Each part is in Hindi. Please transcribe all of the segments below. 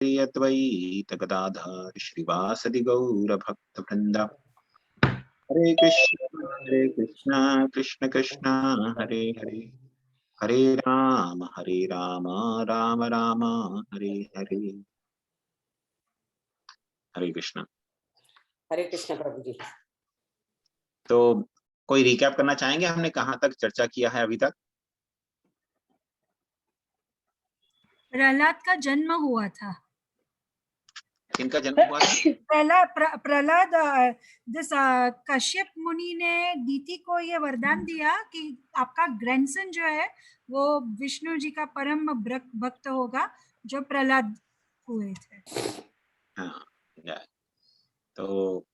यद्वैतगदाधर श्रीवासदि गौरभक्तवृंद। हरे कृष्णा कृष्ण कृष्ण हरे हरे, हरे राम राम राम हरे हरे। हरे कृष्ण। हरे कृष्ण प्रभु जी। तो कोई रिकैप करना चाहेंगे, हमने कहाँ तक चर्चा किया है अभी तक? प्रहलाद का जन्म हुआ था। किनका जन्म हुआ था? प्रहलाद कश्यप मुनि ने दीति को ये वरदान दिया कि आपका ग्रैंडसन जो है वो विष्णु जी का परम भक्त होगा, जो प्रहलाद हुए थे। हाँ, तो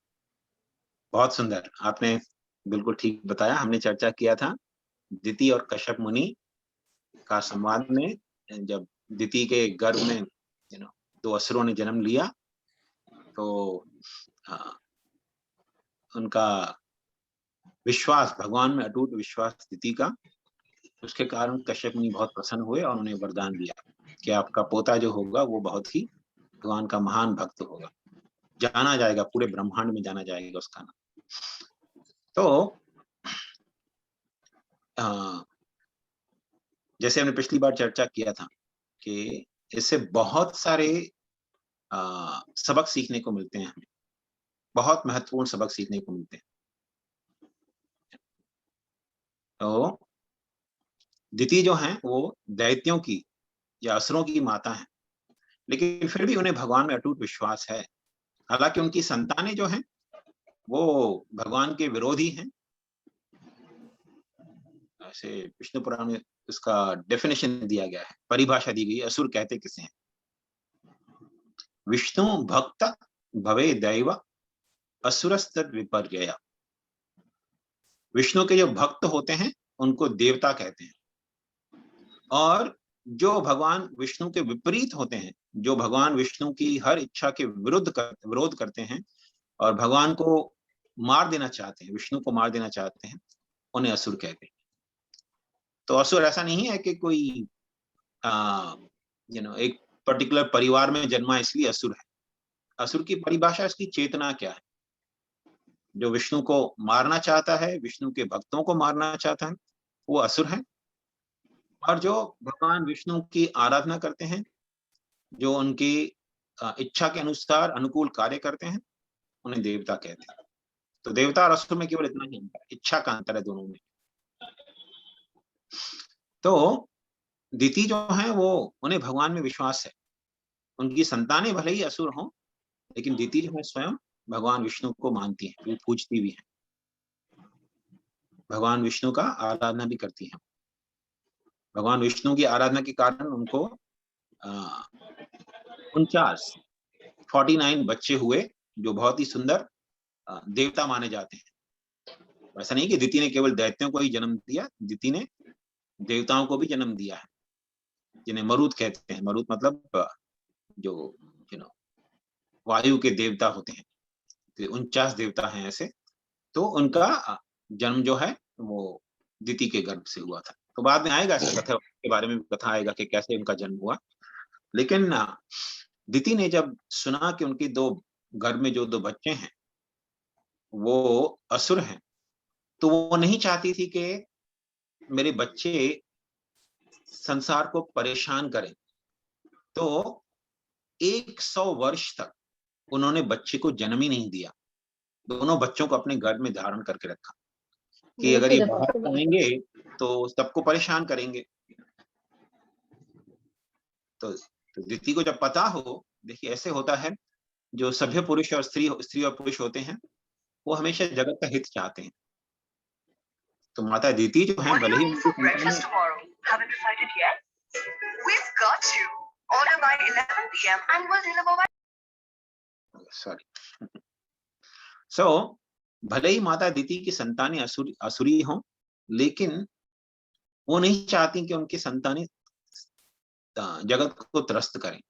बहुत सुंदर, आपने बिल्कुल ठीक बताया। हमने चर्चा किया था दिति और कश्यप मुनि का संवाद में, जब दिति के गर्भ में दो असुरों ने जन्म लिया, तो उनका विश्वास, भगवान में अटूट विश्वास दिति का, उसके कारण कश्यप मुनि बहुत प्रसन्न हुए और उन्हें वरदान दिया कि आपका पोता जो होगा वो बहुत ही भगवान का महान भक्त होगा, जाना जाएगा, पूरे ब्रह्मांड में जाना जाएगा उसका नाम। तो जैसे हमने पिछली बार चर्चा किया था कि इससे बहुत सारे सबक सीखने को मिलते हैं, हमें बहुत महत्वपूर्ण सबक सीखने को मिलते हैं। तो दिति जो हैं वो दैत्यों की या असुरों की माता हैं, लेकिन फिर भी उन्हें भगवान में अटूट विश्वास है। हालांकि उनकी संतानें जो हैं वो भगवान के विरोधी हैं। ऐसे विष्णु पुराण में इसका डेफिनेशन दिया गया है, परिभाषा दी गई, असुर कहते किसे हैं? विष्णु भक्त भवे दैव असुरस्तद विपर्यय। विष्णु के जो भक्त होते हैं उनको देवता कहते हैं, और जो भगवान विष्णु के विपरीत होते हैं, जो भगवान विष्णु की हर इच्छा के विरोध करते हैं और भगवान को मार देना चाहते हैं, विष्णु को मार देना चाहते हैं, उन्हें असुर कहते हैं। तो असुर ऐसा नहीं है कि कोई एक पर्टिकुलर परिवार में जन्मा इसलिए असुर है। असुर की परिभाषा, इसकी चेतना क्या है? जो विष्णु को मारना चाहता है, विष्णु के भक्तों को मारना चाहता है, वो असुर है। और जो भगवान विष्णु की आराधना करते हैं, जो उनकी इच्छा के अनुसार अनुकूल कार्य करते हैं, उन्हें देवता कहते हैं। तो देवता और असुर में केवल इतना ही अंतर है, इच्छा का अंतर है दोनों में। तो दिति जो है वो, उन्हें भगवान में विश्वास है। उनकी संतानें भले ही असुर हों, लेकिन दिति जो है स्वयं भगवान विष्णु को मानती है, वो पूजती भी है, भगवान विष्णु का आराधना भी करती है। भगवान विष्णु की आराधना के कारण उनको 49 बच्चे हुए, जो बहुत ही सुंदर देवता माने जाते हैं। ऐसा नहीं कि दिति ने केवल दैत्यों को ही जन्म दिया, दिति ने देवताओं को भी जन्म दिया है, जिन्हें मरुत कहते हैं। मरुत मतलब जो वायु के देवता होते हैं। तो 49 देवता हैं ऐसे। तो उनका जन्म जो है वो दिति के गर्भ से हुआ था। तो बाद में आएगा इस कथा के बारे में, कथा आएगा कि कैसे उनका जन्म हुआ। लेकिन दिति ने जब सुना कि उनके गर्भ में जो 2 बच्चे हैं वो असुर हैं, तो वो नहीं चाहती थी कि मेरे बच्चे संसार को परेशान करें। तो 100 वर्ष तक उन्होंने बच्चे को जन्म ही नहीं दिया। दोनों बच्चों को अपने गर्भ में धारण करके रखा कि अगर ये बाहर आएंगे तो सबको परेशान करेंगे। तो दिति को जब पता हो, देखिए ऐसे होता है, जो सभ्य पुरुष और स्त्री और पुरुष होते हैं, वो हमेशा जगत का हित चाहते हैं। तो माता दिति जो है, भले ही भले ही माता दिति की संतानें असुरी हों, लेकिन वो नहीं चाहती कि उनकी संतानें जगत को त्रस्त करें।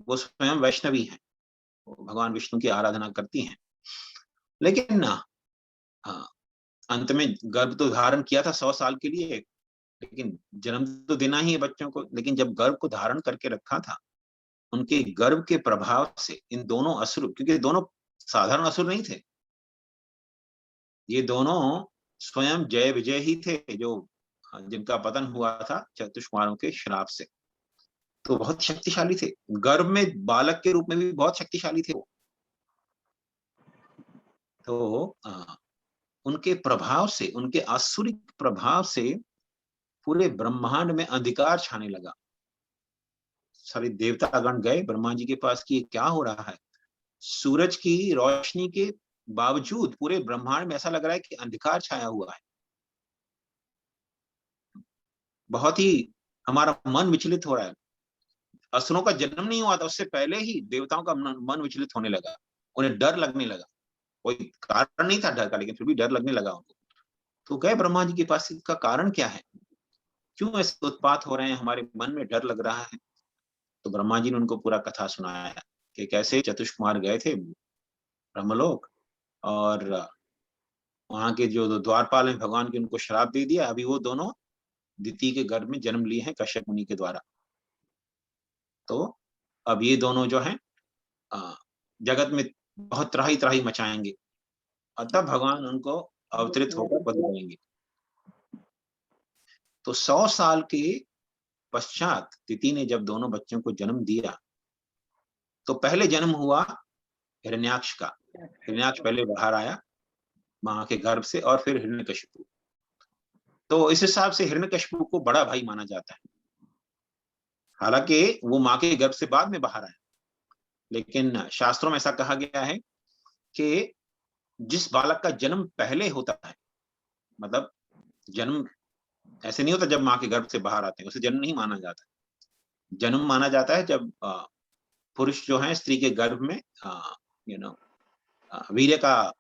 वो स्वयं वैष्णवी हैं, भगवान विष्णु की आराधना करती हैं। लेकिन अंत में गर्भ तो धारण किया था 100 साल के लिए, लेकिन जन्म तो देना ही है बच्चों को। लेकिन जब गर्भ को धारण करके रखा था, उनके गर्व के प्रभाव से इन दोनों असुर, क्योंकि दोनों साधारण असुर नहीं थे, ये दोनों स्वयं जय विजय ही थे, जो जिनका पतन हुआ था चतुष्कुमारों के श्राप से। तो बहुत शक्तिशाली थे, गर्भ में बालक के रूप में भी बहुत शक्तिशाली थे वो। तो उनके प्रभाव से, उनके आसुरिक प्रभाव से पूरे ब्रह्मांड में अंधकार छाने लगा। सारे देवतागण गए ब्रह्मा जी के पास कि क्या हो रहा है। सूरज की रोशनी के बावजूद पूरे ब्रह्मांड में ऐसा लग रहा है कि अंधकार छाया हुआ है। बहुत ही हमारा मन विचलित हो रहा है। असुरों का जन्म नहीं हुआ था, उससे पहले ही देवताओं का मन विचलित होने लगा, उन्हें डर लगने लगा। कोई कारण नहीं था डर का, लेकिन फिर भी डर लगने लगा उनको। तो गए ब्रह्मा जी के पास, इसका कारण क्या है, क्यों ऐसे उत्पात हो रहे हैं, हमारे मन में डर लग रहा है। तो ब्रह्मा जी ने उनको पूरा कथा सुनाया कि कैसे चतुष्कुमार गए थे ब्रह्मलोक, और वहां के जो द्वारपाल हैं भगवान के, उनको श्राप दे दिया। अभी वो दोनों दिति के गर्भ में जन्म लिए हैं कश्यप मुनि के द्वारा। तो अब ये दोनों जो हैं जगत में बहुत त्राही त्राही मचाएंगे, और तब भगवान उनको अवतरित होकर बदलेंगे। तो 100 साल के पश्चात दिति ने जब दोनों बच्चों को जन्म दिया, तो पहले जन्म हुआ हिरण्याक्ष का। हिरण्याक्ष पहले बाहर आया मां के गर्भ से, और फिर हिरण्यकशिपु। तो इस हिसाब से हिरण्यकशिपु को बड़ा भाई माना जाता है, हालांकि वो मां के गर्भ से बाद में बाहर आया। लेकिन शास्त्रों में ऐसा कहा गया है कि जिस बालक का जन्म पहले होता है, मतलब जन्म ऐसे नहीं होता जब मां के गर्भ से बाहर आते हैं, उसे जन्म नहीं माना जाता। जन्म माना जाता है जब पुरुष जो है स्त्री के गर्भ में वीर्य का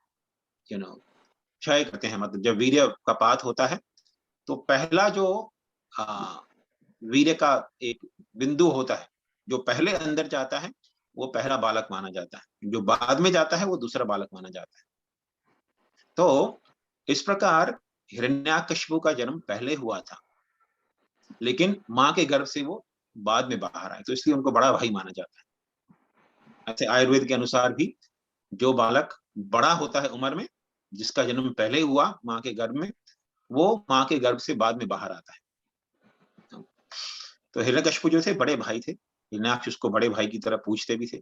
क्षय करते हैं, मतलब जब वीर्य का पात होता है, तो पहला जो वीर्य का एक बिंदु होता है, जो पहले अंदर जाता है वो पहला बालक माना जाता है, जो बाद में जाता है वो दूसरा बालक माना जाता है। तो इस प्रकार हिरण्याकशिपु का जन्म पहले हुआ था, लेकिन मां के गर्भ से वो बाद में बाहर आए, तो इसलिए उनको बड़ा भाई माना जाता है। ऐसे आयुर्वेद के अनुसार भी जो बालक बड़ा होता है उम्र में, जिसका जन्म पहले हुआ मां के गर्भ में, वो मां के गर्भ से बाद में बाहर आता है। तो हिरण्यकशिपु जो थे बड़े भाई थे, हिरण्याक्ष उसको बड़े भाई की तरह पूछते भी थे।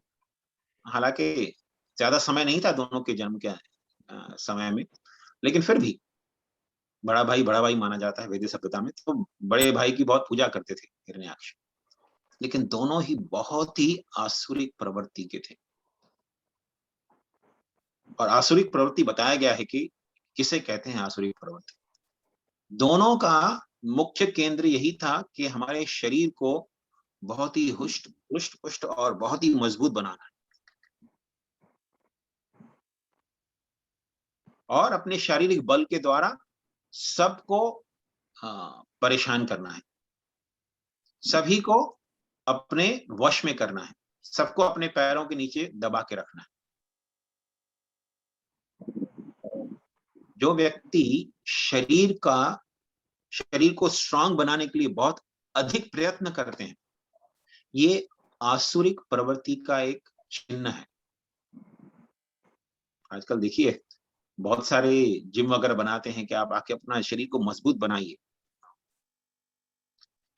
हालांकि ज्यादा समय नहीं था दोनों के जन्म के समय में, लेकिन फिर भी बड़ा भाई माना जाता है वैदिक सभ्यता में। तो बड़े भाई की बहुत पूजा करते थे हिरण्याक्ष। लेकिन दोनों ही बहुत ही आसुरिक प्रवृत्ति के थे, और आसुरिक प्रवृत्ति बताया गया है कि किसे कहते हैं आसुरिक प्रवृत्ति। दोनों का मुख्य केंद्र यही था कि हमारे शरीर को बहुत ही हुष्ट पुष्ट पुष्ट और बहुत ही मजबूत बनाना है, और अपने शारीरिक बल के द्वारा सबको परेशान करना है, सभी को अपने वश में करना है, सबको अपने पैरों के नीचे दबा के रखना है। जो व्यक्ति शरीर को स्ट्रांग बनाने के लिए बहुत अधिक प्रयत्न करते हैं, ये आसुरिक प्रवृत्ति का एक चिन्ह है। आजकल देखिए बहुत सारे जिम वगैरह बनाते हैं कि आप आके अपना शरीर को मजबूत बनाइए।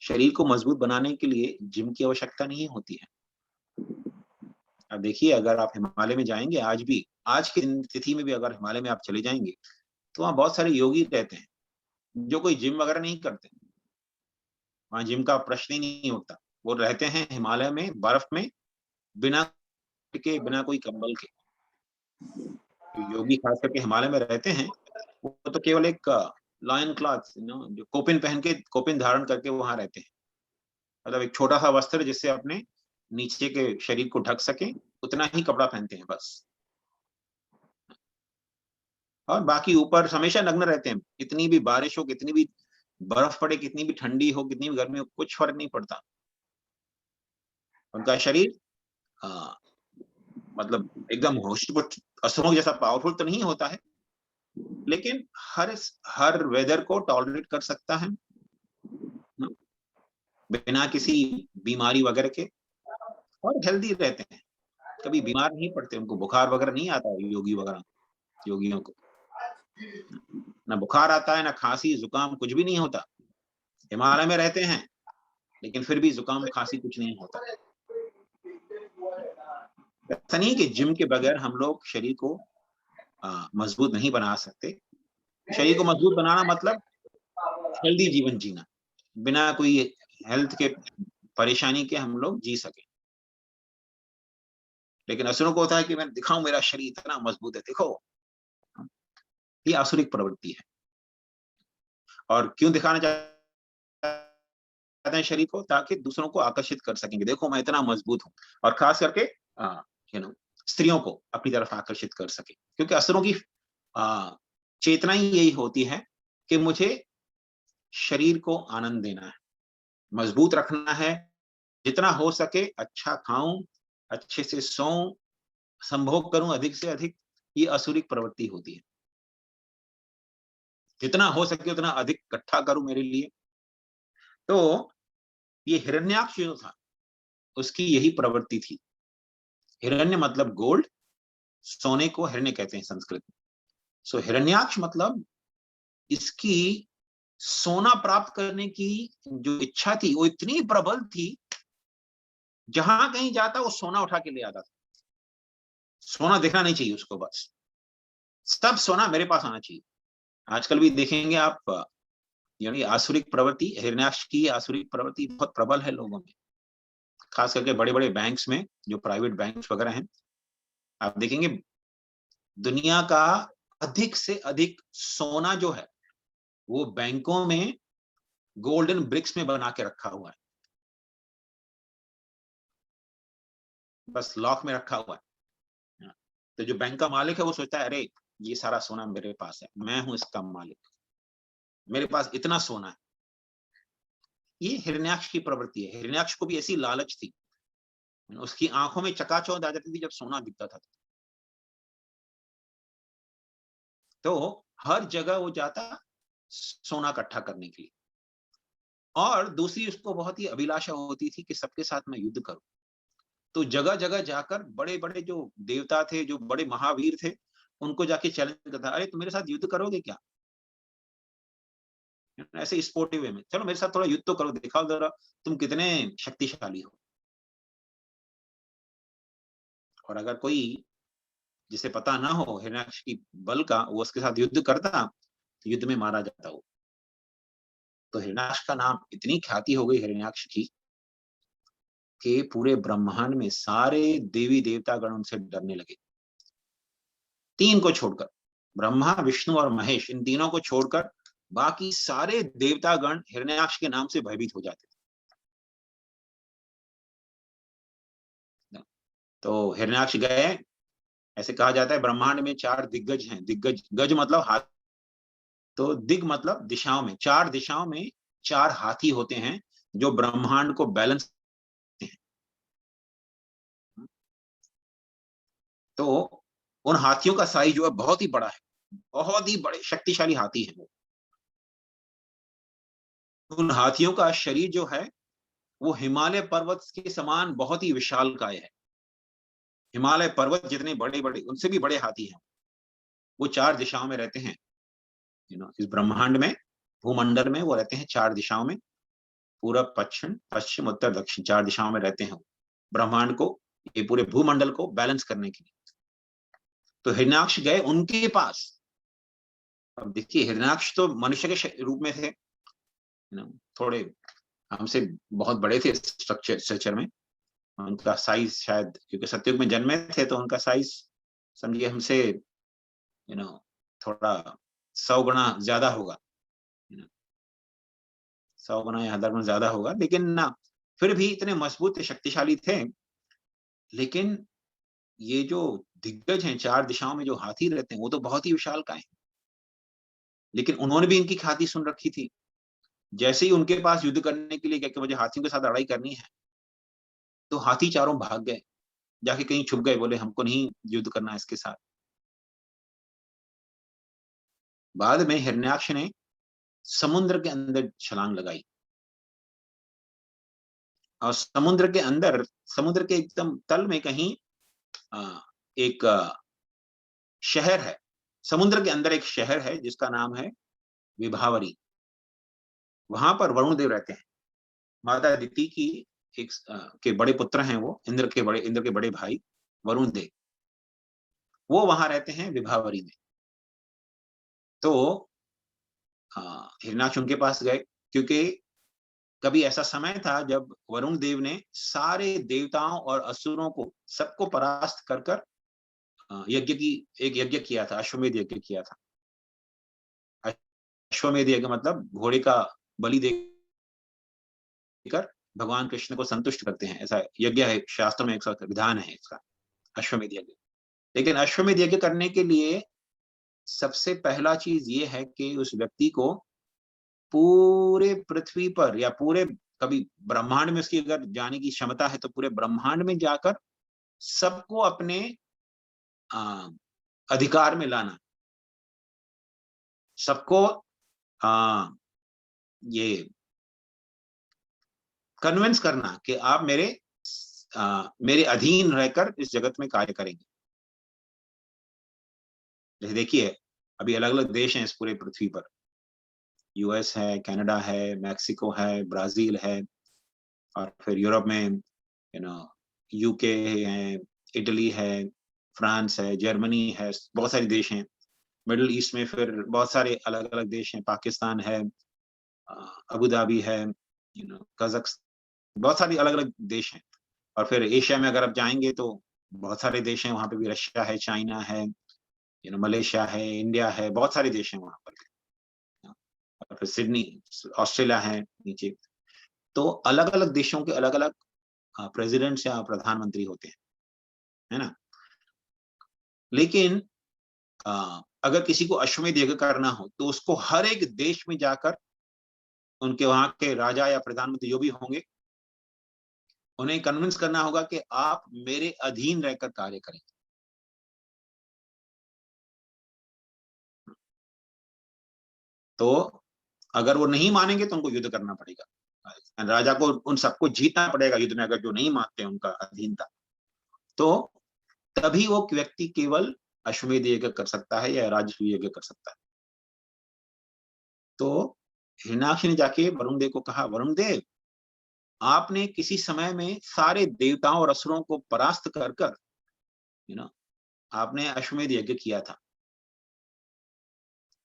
शरीर को मजबूत बनाने के लिए जिम की आवश्यकता नहीं होती है। अब देखिए अगर आप हिमालय में जाएंगे, आज की तिथि में भी अगर हिमालय में आप चले जाएंगे, तो वहां बहुत सारे योगी रहते हैं जो कोई जिम वगैरह नहीं करते। वहां जिम का प्रश्न ही नहीं होता। वो रहते हैं हिमालय में बर्फ में, बिना कोई कंबल के। योगी खास करके हिमालय में रहते हैं, वो तो केवल एक लायन क्लॉथ जो कोपिन धारण करके वहां रहते हैं। मतलब एक छोटा सा वस्त्र जिससे अपने नीचे के शरीर को ढक सके, उतना ही कपड़ा पहनते हैं बस। और बाकी ऊपर हमेशा नग्न रहते हैं, कितनी भी बारिश हो, कितनी भी बर्फ पड़े, कितनी भी ठंडी हो, कितनी भी गर्मी हो, कुछ फर्क नहीं पड़ता। उनका शरीर मतलब एकदम असुरों जैसा पावरफुल तो नहीं होता है, लेकिन हर वेदर को टॉलरेट कर सकता है बिना किसी बीमारी वगैरह के। और हेल्दी रहते हैं, कभी बीमार नहीं पड़ते, उनको बुखार वगैरह नहीं आता। योगियों को ना बुखार आता है, ना खांसी जुकाम, कुछ भी नहीं होता। हिमालय में रहते हैं लेकिन फिर भी जुकाम खांसी कुछ नहीं होता। ऐसा नहीं कि जिम के बगैर हम लोग शरीर को मजबूत नहीं बना सकते। शरीर को मजबूत बनाना मतलब हेल्दी जीवन जीना, बिना कोई हेल्थ के परेशानी के हम लोग जी सके। लेकिन असुरों को होता है कि मैं दिखाऊं मेरा शरीर इतना मजबूत है, देखो। ये आसुरिक प्रवृत्ति है। और क्यों दिखाना चाहते हैं शरीर को? ताकि दूसरों को आकर्षित कर सकेंगे, देखो मैं इतना मजबूत हूं। और खास करके स्त्रियों को अपनी तरफ आकर्षित कर सके, क्योंकि असुरों की चेतना ही यही होती है कि मुझे शरीर को आनंद देना है, मजबूत रखना है, जितना हो सके अच्छा खाऊं, अच्छे से सोऊं, संभोग करूं अधिक से अधिक। ये असुरिक प्रवृत्ति होती है। जितना हो सके उतना अधिक इकट्ठा करूं मेरे लिए। तो ये हिरण्याक्ष जो था उसकी यही प्रवृत्ति थी। हिरण्य मतलब गोल्ड, सोने को हिरण्य कहते हैं संस्कृत में। सो हिरण्याक्ष मतलब इसकी सोना प्राप्त करने की जो इच्छा थी वो इतनी प्रबल थी, जहां कहीं जाता वो सोना उठा के ले आता था। सोना दिखना नहीं चाहिए उसको, बस सब सोना मेरे पास आना चाहिए। आजकल भी देखेंगे आप, यानी आसुरिक प्रवृत्ति, हिरण्याक्ष की आसुरिक प्रवृत्ति बहुत प्रबल है लोगों में। खास करके बड़े बड़े बैंक्स में, जो प्राइवेट बैंक्स वगैरह हैं, आप देखेंगे दुनिया का अधिक से अधिक सोना जो है वो बैंकों में गोल्डन ब्रिक्स में बना के रखा हुआ है, बस लॉक में रखा हुआ है। तो जो बैंक का मालिक है वो सोचता है, अरे ये सारा सोना मेरे पास है, मैं हूं इसका मालिक, मेरे पास इतना सोना है। ये हिरण्याक्ष की प्रवृत्ति है। हिरण्याक्ष को भी ऐसी लालच थी, उसकी आंखों में चकाचौंध आ जाती थी जब सोना दिखता था। तो हर जगह वो जाता सोना इकट्ठा करने के लिए। और दूसरी उसको बहुत ही अभिलाषा होती थी कि सबके साथ मैं युद्ध करूं। तो जगह जगह जाकर बड़े बड़े जो देवता थे, जो बड़े महावीर थे, उनको जाके चैलेंज करता, अरे तुम मेरे साथ युद्ध करोगे क्या? ऐसे स्पोर्टिव वे में, चलो मेरे साथ थोड़ा युद्ध तो करो, दिखाओ जरा तुम कितने शक्तिशाली हो। और अगर कोई जिसे पता ना हो हिरण्याक्ष की बल का, वो उसके साथ युद्ध करता तो युद्ध में मारा जाता वो। तो हिरण्याक्ष का नाम इतनी ख्याति हो गई हिरण्याक्ष की कि पूरे ब्रह्मांड में सारे देवी देवतागण उनसे डरने लगे। तीन को छोड़कर, ब्रह्मा विष्णु और महेश, इन तीनों को छोड़कर बाकी सारे देवतागण हिरण्याक्ष के नाम से भयभीत हो जाते थे। तो हिरण्याक्ष गए, ऐसे कहा जाता है ब्रह्मांड में 4 दिग्गज हैं। दिग्गज, गज मतलब हाथ, तो दिग मतलब दिशाओं में, 4 दिशाओं में 4 हाथी होते हैं जो ब्रह्मांड को बैलेंस करते हैं। तो उन हाथियों का साइज जो है बहुत ही बड़ा है, बहुत ही बड़े शक्तिशाली हाथी है वो। उन हाथियों का शरीर जो है वो हिमालय पर्वत के समान बहुत ही विशालकाय है। हिमालय पर्वत जितने बड़े बड़े, उनसे भी बड़े हाथी हैं। वो 4 दिशाओं में रहते हैं। इस ब्रह्मांड में, भूमंडल में वो रहते हैं 4 दिशाओं में, पूरब पश्चिम, पश्चिम उत्तर दक्षिण, 4 दिशाओं में रहते हैं। ब्रह्मांड को, ये पूरे भूमंडल को बैलेंस करने के लिए। तो हिरण्याक्ष गए उनके पास। अब देखिए हिरण्याक्ष तो मनुष्य के रूप में थे, थोड़े हमसे बहुत बड़े थे स्ट्रक्चर में। उनका साइज शायद, क्योंकि सतयुग में जन्मे थे तो उनका साइज समझिए हमसे थोड़ा 100 गुना ज्यादा होगा, 100 गुना या 1000 गुना ज्यादा होगा। लेकिन ना, फिर भी इतने मजबूत शक्तिशाली थे। लेकिन ये जो दिग्गज हैं, 4 दिशाओं में जो हाथी रहते हैं, वो तो बहुत ही विशालकाय हैं। लेकिन उन्होंने भी इनकी ख्याति सुन रखी थी। जैसे ही उनके पास युद्ध करने के लिए गए कि मुझे हाथियों के साथ लड़ाई करनी है, तो हाथी चारों भाग गए, जाके कहीं छुप गए, बोले हमको नहीं युद्ध करना इसके साथ। बाद में हिरण्याक्ष ने समुद्र के अंदर छलांग लगाई और समुद्र के अंदर, समुद्र के एकदम तल में कहीं एक शहर है, समुद्र के अंदर एक शहर है जिसका नाम है विभावरी। वहां पर वरुण देव रहते हैं। माता अदिति की एक के बड़े पुत्र हैं वो, इंद्र के बड़े भाई वरुण देव, वो वहां रहते हैं विभावरी में। तो हिरणाक्ष उनके पास गए, क्योंकि कभी ऐसा समय था जब वरुण देव ने सारे देवताओं और असुरों को सबको परास्त कर कर एक यज्ञ किया था, अश्वमेध यज्ञ किया था। अश्वमेध यज्ञ मतलब घोड़े का बलि देकर भगवान कृष्ण को संतुष्ट करते हैं, ऐसा यज्ञ है, शास्त्र में एक विधान है इसका, अश्वमेध यज्ञ। लेकिन अश्वमेध यज्ञ करने के लिए सबसे पहला चीज ये है कि उस व्यक्ति को पूरे पृथ्वी पर या पूरे कभी ब्रह्मांड में उसकी अगर जाने की क्षमता है तो पूरे ब्रह्मांड में जाकर सबको अपने अधिकार में लाना, सबको ये कन्विंस करना कि आप मेरे अधीन रहकर इस जगत में कार्य करेंगे। जैसे देखिए अभी अलग अलग देश हैं इस पूरे पृथ्वी पर, यूएस है, कनाडा है, मैक्सिको है, ब्राजील है, और फिर यूरोप में यूके है, इटली है, फ्रांस है, जर्मनी है, बहुत सारे देश हैं। मिडिल ईस्ट में फिर बहुत सारे अलग अलग देश हैं, पाकिस्तान है, अबू धाबी है, कजाकिस्तान, बहुत सारी अलग अलग देश हैं। और फिर एशिया में अगर आप जाएंगे तो बहुत सारे देश हैं, वहां पे भी रशिया है, चाइना है, मलेशिया है, इंडिया है, बहुत सारे देश हैं वहां पर। और फिर सिडनी, ऑस्ट्रेलिया है नीचे। तो अलग अलग देशों के अलग अलग प्रेसिडेंट्स या प्रधानमंत्री होते हैं, है ना। लेकिन अगर किसी को अश्वमेध यज्ञ करना हो तो उसको हर एक देश में जाकर उनके वहां के राजा या प्रधानमंत्री जो भी होंगे उन्हें कन्विंस करना होगा कि आप मेरे अधीन रहकर कार्य करें। तो अगर वो नहीं मानेंगे तो उनको युद्ध करना पड़ेगा, राजा को उन सबको जीतना पड़ेगा युद्ध में, अगर जो नहीं मानते उनका अधीनता। तो तभी वो व्यक्ति केवल अश्वमेध यज्ञ कर सकता है या राजसूय यज्ञ कर सकता है। तो हिरण्याक्ष ने जाके वरुण देव को कहा, वरुण देव, आपने किसी समय में सारे देवताओं और असुरों को परास्त कर कर आपने अश्वमेध यज्ञ किया था।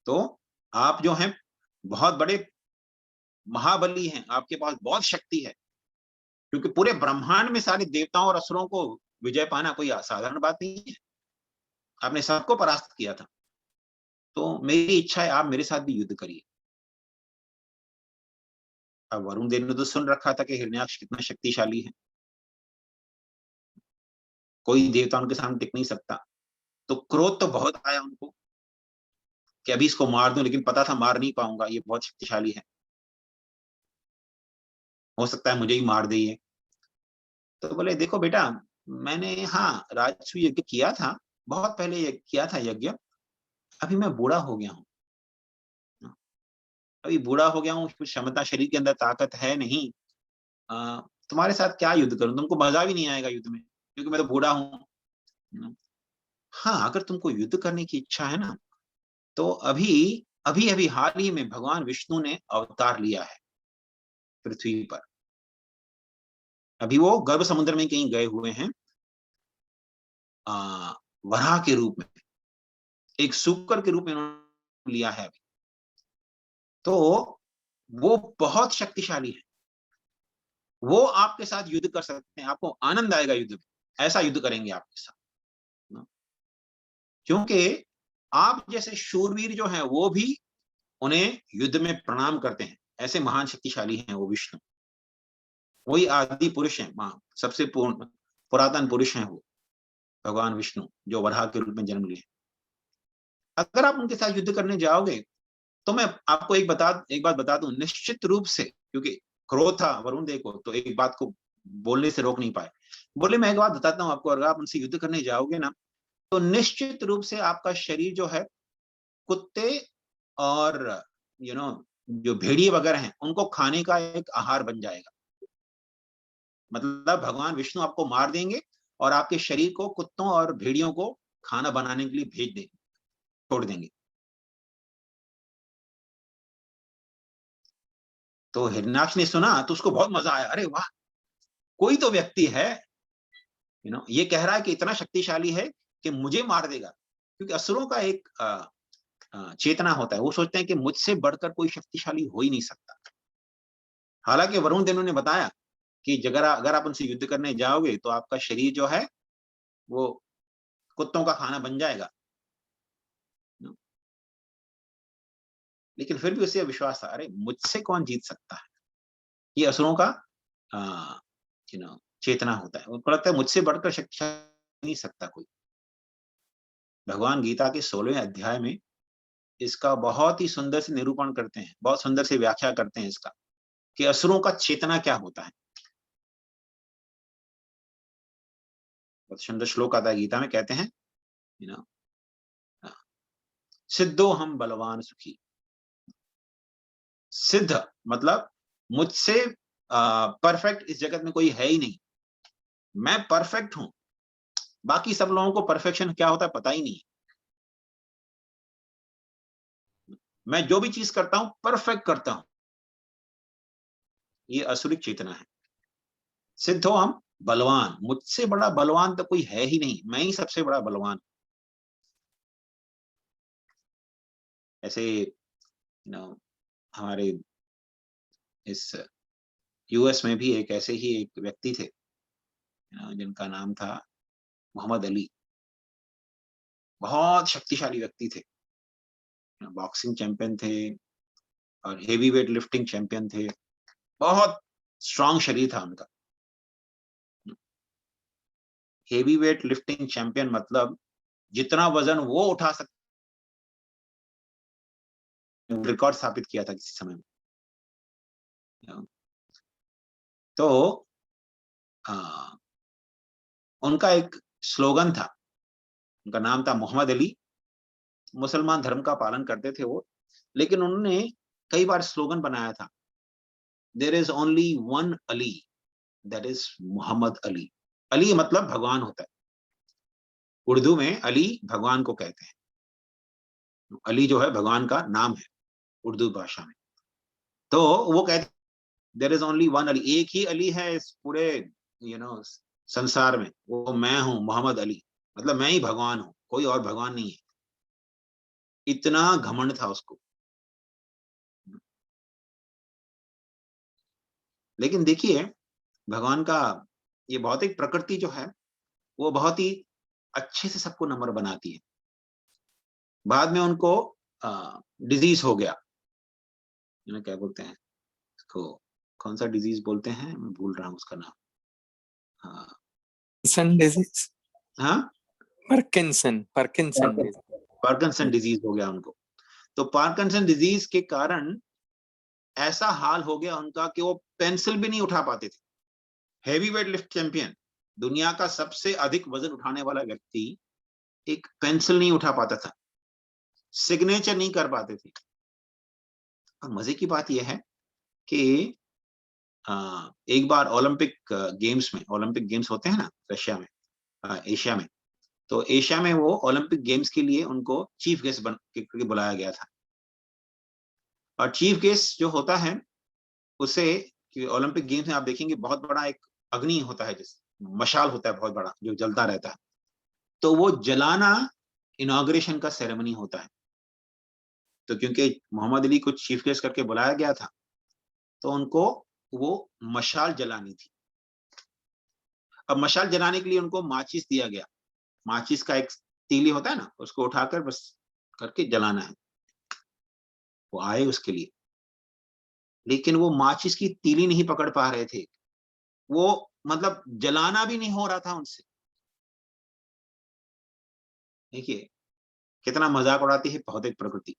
तो आप जो हैं बहुत बड़े महाबली हैं, आपके पास बहुत शक्ति है, क्योंकि पूरे ब्रह्मांड में सारे देवताओं और असुरों को विजय पाना कोई साधारण बात नहीं है। आपने सबको परास्त किया था। तो मेरी इच्छा है आप मेरे साथ भी युद्ध करिए। अब वरुण देव ने तो सुन रखा था कि हिरण्याक्ष कितना शक्तिशाली है, कोई देवता उनके सामने टिक नहीं सकता। तो क्रोध तो बहुत आया उनको कि अभी इसको मार दूं, लेकिन पता था मार नहीं पाऊंगा, ये बहुत शक्तिशाली है, हो सकता है मुझे ही मार दे ये। तो बोले, देखो बेटा, मैंने राजसूय यज्ञ किया था, बहुत पहले किया था यज्ञ, अभी मैं बूढ़ा हो गया हूँ, अभी बूढ़ा हो गया हूँ, कुछ क्षमता शरीर के अंदर ताकत है नहीं। तुम्हारे साथ क्या युद्ध करूं, तुमको मजा भी नहीं आएगा युद्ध में, क्योंकि मैं तो बूढ़ा हूँ। हाँ, अगर तुमको युद्ध करने की इच्छा है ना, तो अभी अभी अभी हाल ही में भगवान विष्णु ने अवतार लिया है पृथ्वी पर। अभी वो गर्भ समुद्र में कहीं गए हुए हैं, वराह के रूप में, एक सूकर के रूप में उन्होंने लिया है अभी। तो वो बहुत शक्तिशाली है, वो आपके साथ युद्ध कर सकते हैं, आपको आनंद आएगा युद्ध में, ऐसा युद्ध करेंगे आपके साथ। क्योंकि आप जैसे शूरवीर जो हैं वो भी उन्हें युद्ध में प्रणाम करते हैं, ऐसे महान शक्तिशाली हैं वो विष्णु। वही आदि पुरुष हैं, सबसे पुरातन पुरुष हैं वो भगवान विष्णु, जो वराह के रूप में जन्म लिए। अगर आप उनके साथ युद्ध करने जाओगे तो मैं आपको एक बात बता दूं, निश्चित रूप से, क्योंकि क्रोध था वरुण देव को, तो एक बात को बोलने से रोक नहीं पाए। बोले, मैं एक बात बताता हूं आपको, अगर आप उनसे युद्ध करने जाओगे ना, तो निश्चित रूप से आपका शरीर जो है कुत्ते और जो भेड़िए वगैरह हैं उनको खाने का एक आहार बन जाएगा। मतलब भगवान विष्णु आपको मार देंगे और आपके शरीर को कुत्तों और भेड़ियों को खाना बनाने के लिए भेज देंगे, छोड़ देंगे। तो हिरण्याक्ष ने सुना तो उसको बहुत मजा आया, अरे वाह, कोई तो व्यक्ति है ये कह रहा है कि इतना शक्तिशाली है कि मुझे मार देगा। क्योंकि असुरों का एक चेतना होता है, वो सोचते हैं कि मुझसे बढ़कर कोई शक्तिशाली हो ही नहीं सकता। हालांकि वरुण देव ने बताया कि अगर आप उनसे युद्ध करने जाओगे तो आपका शरीर जो है वो कुत्तों का खाना बन जाएगा। लेकिन फिर भी उसे विश्वास था, अरे मुझसे कौन जीत सकता है। ये असुरों का चेतना होता है, उनको लगता है मुझसे बढ़कर शक्तिशाली नहीं सकता कोई। भगवान गीता के 16वें अध्याय में इसका बहुत ही सुंदर से निरूपण करते हैं, बहुत सुंदर से व्याख्या करते हैं इसका, कि असुरों का चेतना क्या होता है। बहुत सुंदर श्लोक आता है गीता में, कहते हैं सिद्धो हम बलवान सुखी। सिद्ध मतलब मुझसे परफेक्ट इस जगत में कोई है ही नहीं, मैं परफेक्ट हूं। बाकी सब लोगों को परफेक्शन क्या होता है पता ही नहीं। मैं जो भी चीज करता हूं परफेक्ट करता हूं। ये असुरिक चेतना है। सिद्ध हो हम बलवान, मुझसे बड़ा बलवान तो कोई है ही नहीं, मैं ही सबसे बड़ा बलवान। ऐसे हमारे इस यूएस में भी एक ऐसे ही एक व्यक्ति थे जिनका नाम था मोहम्मद अली। बहुत शक्तिशाली व्यक्ति थे, बॉक्सिंग चैंपियन थे और हेवी वेट लिफ्टिंग चैंपियन थे। बहुत स्ट्रांग शरीर था उनका। हेवी वेट लिफ्टिंग चैंपियन मतलब जितना वजन वो उठा सकते, रिकॉर्ड स्थापित किया था किसी समय में। तो उनका एक स्लोगन था, उनका नाम था मोहम्मद अली। मुसलमान धर्म का पालन करते थे वो, लेकिन उन्होंने कई बार स्लोगन बनाया था, there is only one Ali, that is Mohammad Ali. Ali मतलब भगवान होता है, उर्दू में अली भगवान को कहते हैं। अली जो है भगवान का नाम है उर्दू भाषा में। तो वो कहते there is only one Ali, एक ही अली है इस पूरे संसार में, वो मैं हूं मोहम्मद अली, मतलब मैं ही भगवान हूं, कोई और भगवान नहीं है। इतना घमंड था उसको। लेकिन देखिए भगवान का ये भौतिक प्रकृति जो है वो बहुत ही अच्छे से सबको नम्र बनाती है। बाद में उनको डिजीज हो गया, क्या बोलते हैं इसको, कौन सा डिजीज बोलते हैं, मैं भूल रहा हूँ उसका नाम। डिजीज, हाँ पार्किंसन डिजीज हो गया उनको। तो पार्किंसन डिजीज के कारण ऐसा हाल हो गया उनका कि वो पेंसिल भी नहीं उठा पाते थे। हेवी वेट लिफ्ट चैंपियन, दुनिया का सबसे अधिक वजन उठाने वाला व्यक्ति, एक पेंसिल नहीं उठा पाता था, सिग्नेचर नहीं कर पाते थे। और मजे की बात यह है कि एक बार ओलंपिक गेम्स में, ओलंपिक गेम्स होते हैं ना रशिया में, एशिया में, तो एशिया में वो ओलंपिक गेम्स के लिए उनको चीफ गेस्ट बन के बुलाया गया था। और चीफ गेस्ट जो होता है उसे, ओलंपिक गेम्स में आप देखेंगे बहुत बड़ा एक अग्नि होता है, जिस मशाल होता है बहुत बड़ा जो जलता रहता है, तो वो जलाना इनॉग्रेशन का सेरेमनी होता है। तो क्योंकि मोहम्मद अली को चीफ गेस्ट करके बुलाया गया था तो उनको वो मशाल जलानी थी। अब मशाल जलाने के लिए उनको माचिस दिया गया, माचिस का एक तीली होता है ना, उसको उठाकर बस करके जलाना है। वो आए उसके लिए, लेकिन वो माचिस की तीली नहीं पकड़ पा रहे थे, वो मतलब जलाना भी नहीं हो रहा था उनसे। देखिए कितना मजाक उड़ाती है भौतिक प्रकृति।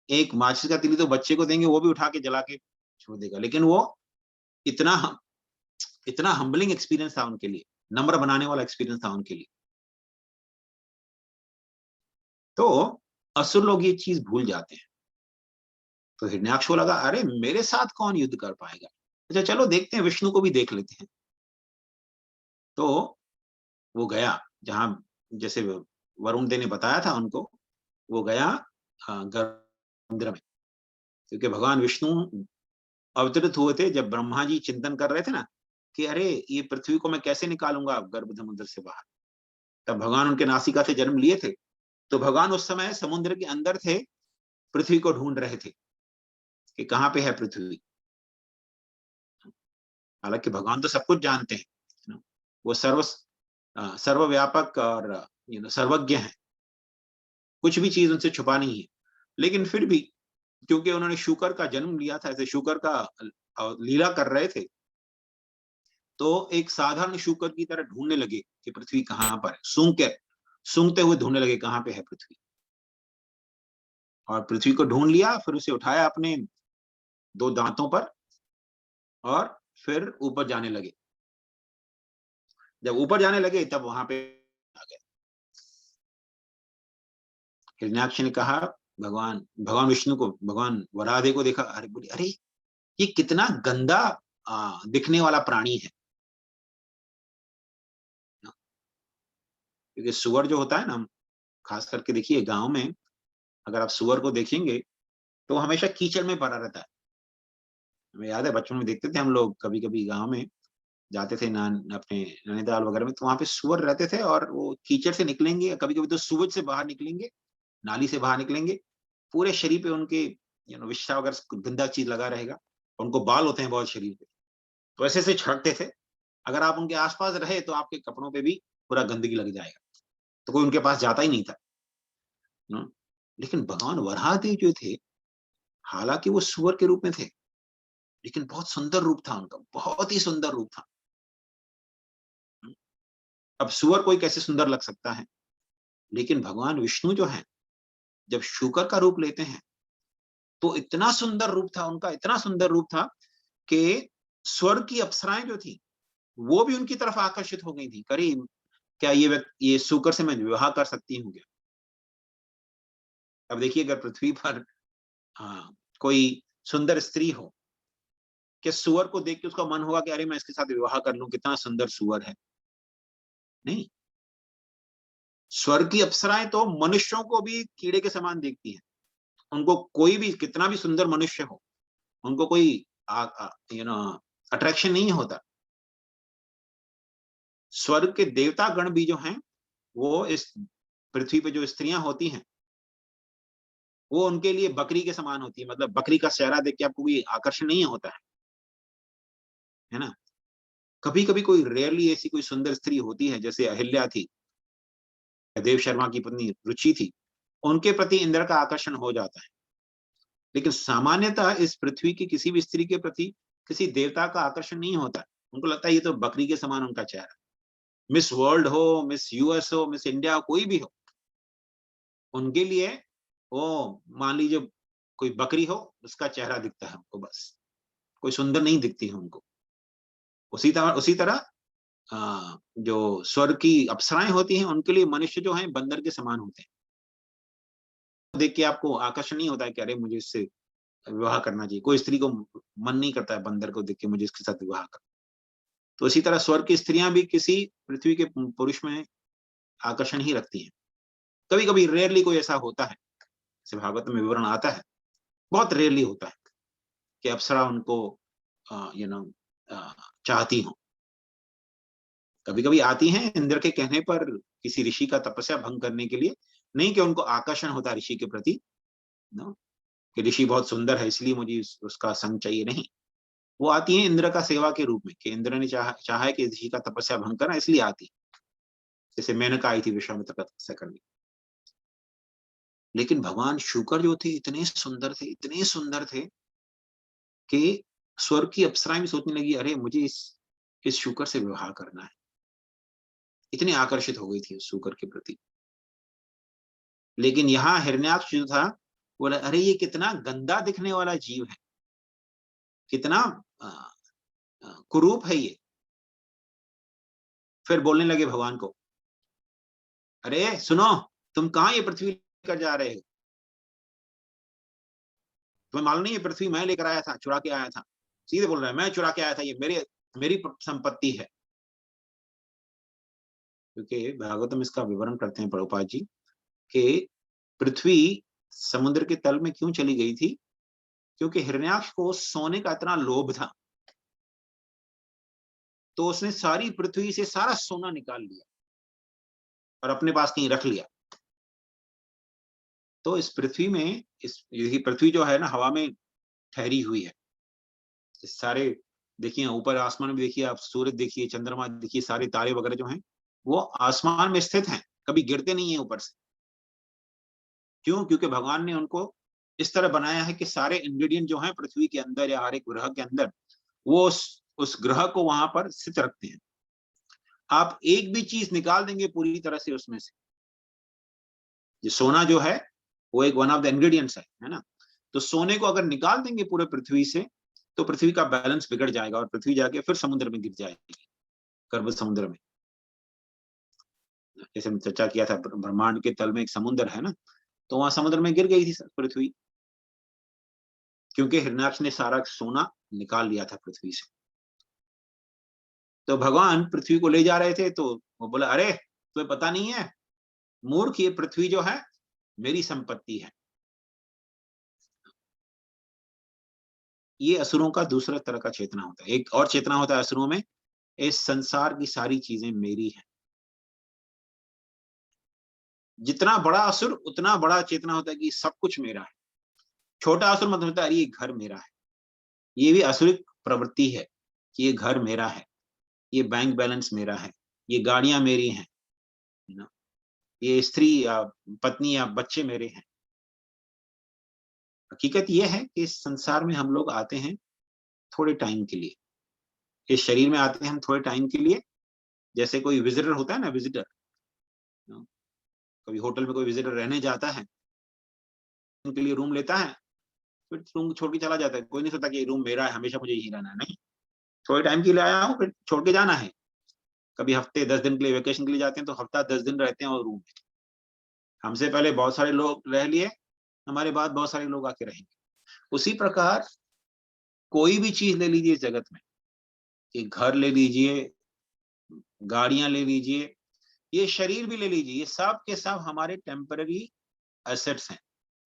एक माचिस का तीली तो बच्चे को देंगे, वो भी उठा के जला के छोड़ देगा, लेकिन वो इतना इतना हम्बलिंग एक्सपीरियंस था उनके लिए, नम्र बनाने वाला एक्सपीरियंस था उनके लिए। तो असुर लोग ये चीज भूल जाते हैं। तो हिरण्याक्ष को लगा, अरे मेरे साथ कौन युद्ध कर पाएगा, अच्छा चलो देखते हैं, विष्णु को भी देख लेते हैं। तो वो गया जहां, जैसे वरुण देव ने बताया था उनको, वो गया गर्भ मंदिर में, क्योंकि भगवान विष्णु अवतरित हुए थे जब ब्रह्मा जी चिंतन कर रहे थे ना कि अरे ये पृथ्वी को मैं कैसे निकालूंगा गर्भ समुद्र से बाहर। तब भगवान उनके नासिका से जन्म लिए थे। तो भगवान उस समय समुद्र के अंदर थे, पृथ्वी को ढूंढ रहे थे कि कहाँ पे है पृथ्वी। हालांकि भगवान तो सब कुछ जानते हैं, वो सर्वव्यापक और सर्वज्ञ हैं, कुछ भी चीज उनसे छुपा नहीं है। लेकिन फिर भी क्योंकि उन्होंने शूकर का जन्म लिया था, ऐसे शूकर का लीला कर रहे थे, तो एक साधारण शूकर की तरह ढूंढने लगे कि पृथ्वी कहाँ पर है, सूंघते हुए ढूंढने लगे कहाँ पे है पृथ्वी। और पृथ्वी को ढूंढ लिया, फिर उसे उठाया अपने 2 दांतों पर और फिर ऊपर जाने लगे। जब ऊपर जाने लगे तब वहां पे आ गए। हिरण्याक्ष ने कहा, भगवान विष्णु को, भगवान वराहदेव को देखा, अरे बोले अरे ये कितना गंदा दिखने वाला प्राणी है। क्योंकि सुअर जो होता है ना, खास करके देखिए गांव में अगर आप सुअर को देखेंगे तो हमेशा कीचड़ में पड़ा रहता है। हमें याद है बचपन में देखते थे हम लोग, कभी कभी गांव में जाते थे अपने नैनीताल वगैरह में, तो वहां पे सुअर रहते थे और वो कीचड़ से निकलेंगे, कभी कभी तो सूरज से बाहर निकलेंगे, नाली से बाहर निकलेंगे, पूरे शरीर पे उनके विष्ठा वगैरह गंदा चीज लगा रहेगा। उनको बाल होते हैं बहुत शरीर पे, तो ऐसे से छड़ते थे। अगर आप उनके आसपास रहे तो आपके कपड़ों पे भी पूरा गंदगी लग जाएगा, तो कोई उनके पास जाता ही नहीं था। लेकिन भगवान वराहदेव जो थे, हालांकि वो सुअर के रूप में थे, लेकिन बहुत सुंदर रूप था उनका, बहुत ही सुंदर रूप था। अब सुअर कोई कैसे सुंदर लग सकता है, लेकिन भगवान विष्णु जो है जब शूकर का रूप लेते हैं तो इतना सुंदर रूप था उनका, इतना सुंदर रूप था कि स्वर्ग की अप्सराएं जो थी वो भी उनकी तरफ आकर्षित हो गई थी। करीब क्या ये शूकर से मैं विवाह कर सकती हूँ क्या? अब देखिए अगर पृथ्वी पर कोई सुंदर स्त्री हो, क्या सुअर को देख के उसका मन होगा कि अरे मैं इसके साथ विवाह कर लूं, कितना सुंदर सुअर है? नहीं, स्वर्ग की अप्सराएं तो मनुष्यों को भी कीड़े के समान देखती हैं। उनको कोई भी कितना भी सुंदर मनुष्य हो, उनको कोई अट्रैक्शन नहीं होता। स्वर्ग के देवता गण भी जो हैं, वो इस पृथ्वी पे जो स्त्रियां होती हैं वो उनके लिए बकरी के समान होती है। मतलब बकरी का चेहरा देख के आपको कोई आकर्षण नहीं होता है ना? कभी कभी कोई रेयरली ऐसी कोई सुंदर स्त्री होती है, जैसे अहिल्या थी, देव शर्मा की पत्नी रुचि थी, उनके प्रति इंद्र का आकर्षण हो जाता है। लेकिन सामान्यतः इस पृथ्वी की किसी भी स्त्री के प्रति किसी देवता का आकर्षण नहीं होता। उनको लगता है ये तो बकरी के समान उनका चेहरा। मिस वर्ल्ड हो, मिस यूएस हो, मिस इंडिया हो, कोई भी हो, उनके लिए वो मान लीजिए कोई बकरी हो, उसका चेहरा दिखता है उनको, बस कोई सुंदर नहीं दिखती है उनको। उसी तरह जो स्वर्ग की अप्सराएं होती हैं उनके लिए मनुष्य जो है बंदर के समान होते हैं। देख के आपको आकर्षण नहीं होता है कि अरे मुझे इससे विवाह करना चाहिए। कोई स्त्री को मन नहीं करता है बंदर को देख के मुझे इसके साथ विवाह करना। तो इसी तरह स्वर्ग की स्त्रियां भी किसी पृथ्वी के पुरुष में आकर्षण ही रखती हैं। कभी कभी रेयरली कोई ऐसा होता है, जैसे भागवत में विवरण आता है, बहुत रेयरली होता है कि अप्सरा उनको चाहती हो। कभी कभी आती हैं इंद्र के कहने पर किसी ऋषि का तपस्या भंग करने के लिए, नहीं कि उनको आकर्षण होता है ऋषि के प्रति, नो, कि ऋषि बहुत सुंदर है इसलिए मुझे उसका संग चाहिए, नहीं। वो आती है इंद्र का सेवा के रूप में, कि इंद्र ने चाहा है कि ऋषि का तपस्या भंग करना, इसलिए आती। जैसे मेनका आई थी विश्वामित्र का तपस्या करने। लेकिन भगवान शुकर जो थे इतने सुंदर थे, इतने सुंदर थे कि स्वर्ग की अप्सराएं भी सोचने लगी अरे मुझे इस शुकर से विवाह करना है। इतनी आकर्षित हो गई थी उस शुकर के प्रति। लेकिन यहाँ हिरण्याक्ष जो था, बोला अरे ये कितना गंदा दिखने वाला जीव है, कितना कुरूप है ये। फिर बोलने लगे भगवान को, अरे सुनो, तुम कहाँ ये पृथ्वी लेकर जा रहे हो? तुम्हें मालूम नहीं ये पृथ्वी मैं लेकर आया था, चुरा के आया था। सीधे बोल रहा है मैं चुरा के आया था, ये मेरी संपत्ति है। क्योंकि भागवतम इसका विवरण करते हैं प्रभुपाद जी कि पृथ्वी समुद्र के तल में क्यों चली गई थी, क्योंकि हिरण्याक्ष को सोने का इतना लोभ था, तो उसने सारी पृथ्वी से सारा सोना निकाल लिया और अपने पास कहीं रख लिया। तो इस पृथ्वी में, ये पृथ्वी जो है ना हवा में ठहरी हुई है। इस सारे देखिए ऊपर आसमान में देखिए आप, सूरज देखिए, चंद्रमा देखिए, सारे तारे वगैरह जो हैं वो आसमान में स्थित हैं, कभी गिरते नहीं है ऊपर से। क्यों? क्योंकि भगवान ने उनको इस तरह बनाया है कि सारे इंग्रेडिएंट जो हैं पृथ्वी के अंदर या हर एक ग्रह के अंदर, वो उस ग्रह को वहां पर स्थित रखते हैं। आप एक भी चीज निकाल देंगे पूरी तरह से उसमें से, ये सोना जो है वो एक वन ऑफ द इंग्रेडिएंट्स है ना। तो सोने को अगर निकाल देंगे पूरे पृथ्वी से, तो पृथ्वी का बैलेंस बिगड़ जाएगा और पृथ्वी जाके फिर समुद्र में गिर जाएगी, गर्भ समुद्र में। जैसे हमने चर्चा किया था, ब्रह्मांड के तल में एक समुद्र है ना, तो वहां समुद्र में गिर गई थी पृथ्वी, क्योंकि हिरण्याक्ष ने सारा सोना निकाल लिया था पृथ्वी से। तो भगवान पृथ्वी को ले जा रहे थे, तो वो बोला अरे तुम्हें पता नहीं है मूर्ख, ये पृथ्वी जो है मेरी संपत्ति है। ये असुरों का दूसरा तरह का चेतना होता है। एक और चेतना होता है असुरों में, इस संसार की सारी चीजें मेरी हैं। जितना बड़ा असुर उतना बड़ा चेतना होता है कि सब कुछ मेरा है। छोटा असुर मतलब होता है अरे ये घर मेरा है। ये भी असुरिक प्रवृत्ति है कि ये घर मेरा है, ये बैंक बैलेंस मेरा है, ये गाड़ियां मेरी हैं, ना, ये स्त्री या पत्नी या बच्चे मेरे हैं। हकीकत ये है कि इस संसार में हम लोग आते हैं थोड़े टाइम के लिए, इस शरीर में आते हैं हम थोड़े टाइम के लिए। जैसे कोई विजिटर होता है ना, विजिटर, कभी होटल में कोई विजिटर रहने जाता है, उनके लिए रूम लेता है, फिर रूम छोड़ के चला जाता है। कोई नहीं सोचता कि ये रूम मेरा है, हमेशा मुझे यही रहना है। नहीं, थोड़े टाइम के लिए आया हूँ, फिर छोड़ के जाना है। कभी हफ्ते 10 दिन के लिए वेकेशन के लिए जाते हैं, तो हफ्ता 10 दिन रहते हैं और रूम में। हमसे पहले बहुत सारे लोग रह लिए, हमारे बाद बहुत सारे लोग आके रहेंगे। उसी प्रकार कोई भी चीज ले लीजिए इस जगत में, कि घर ले लीजिए, गाड़ियां ले लीजिए, ये शरीर भी ले लीजिए, ये सब के सब हमारे टेम्पररी एसेट्स हैं,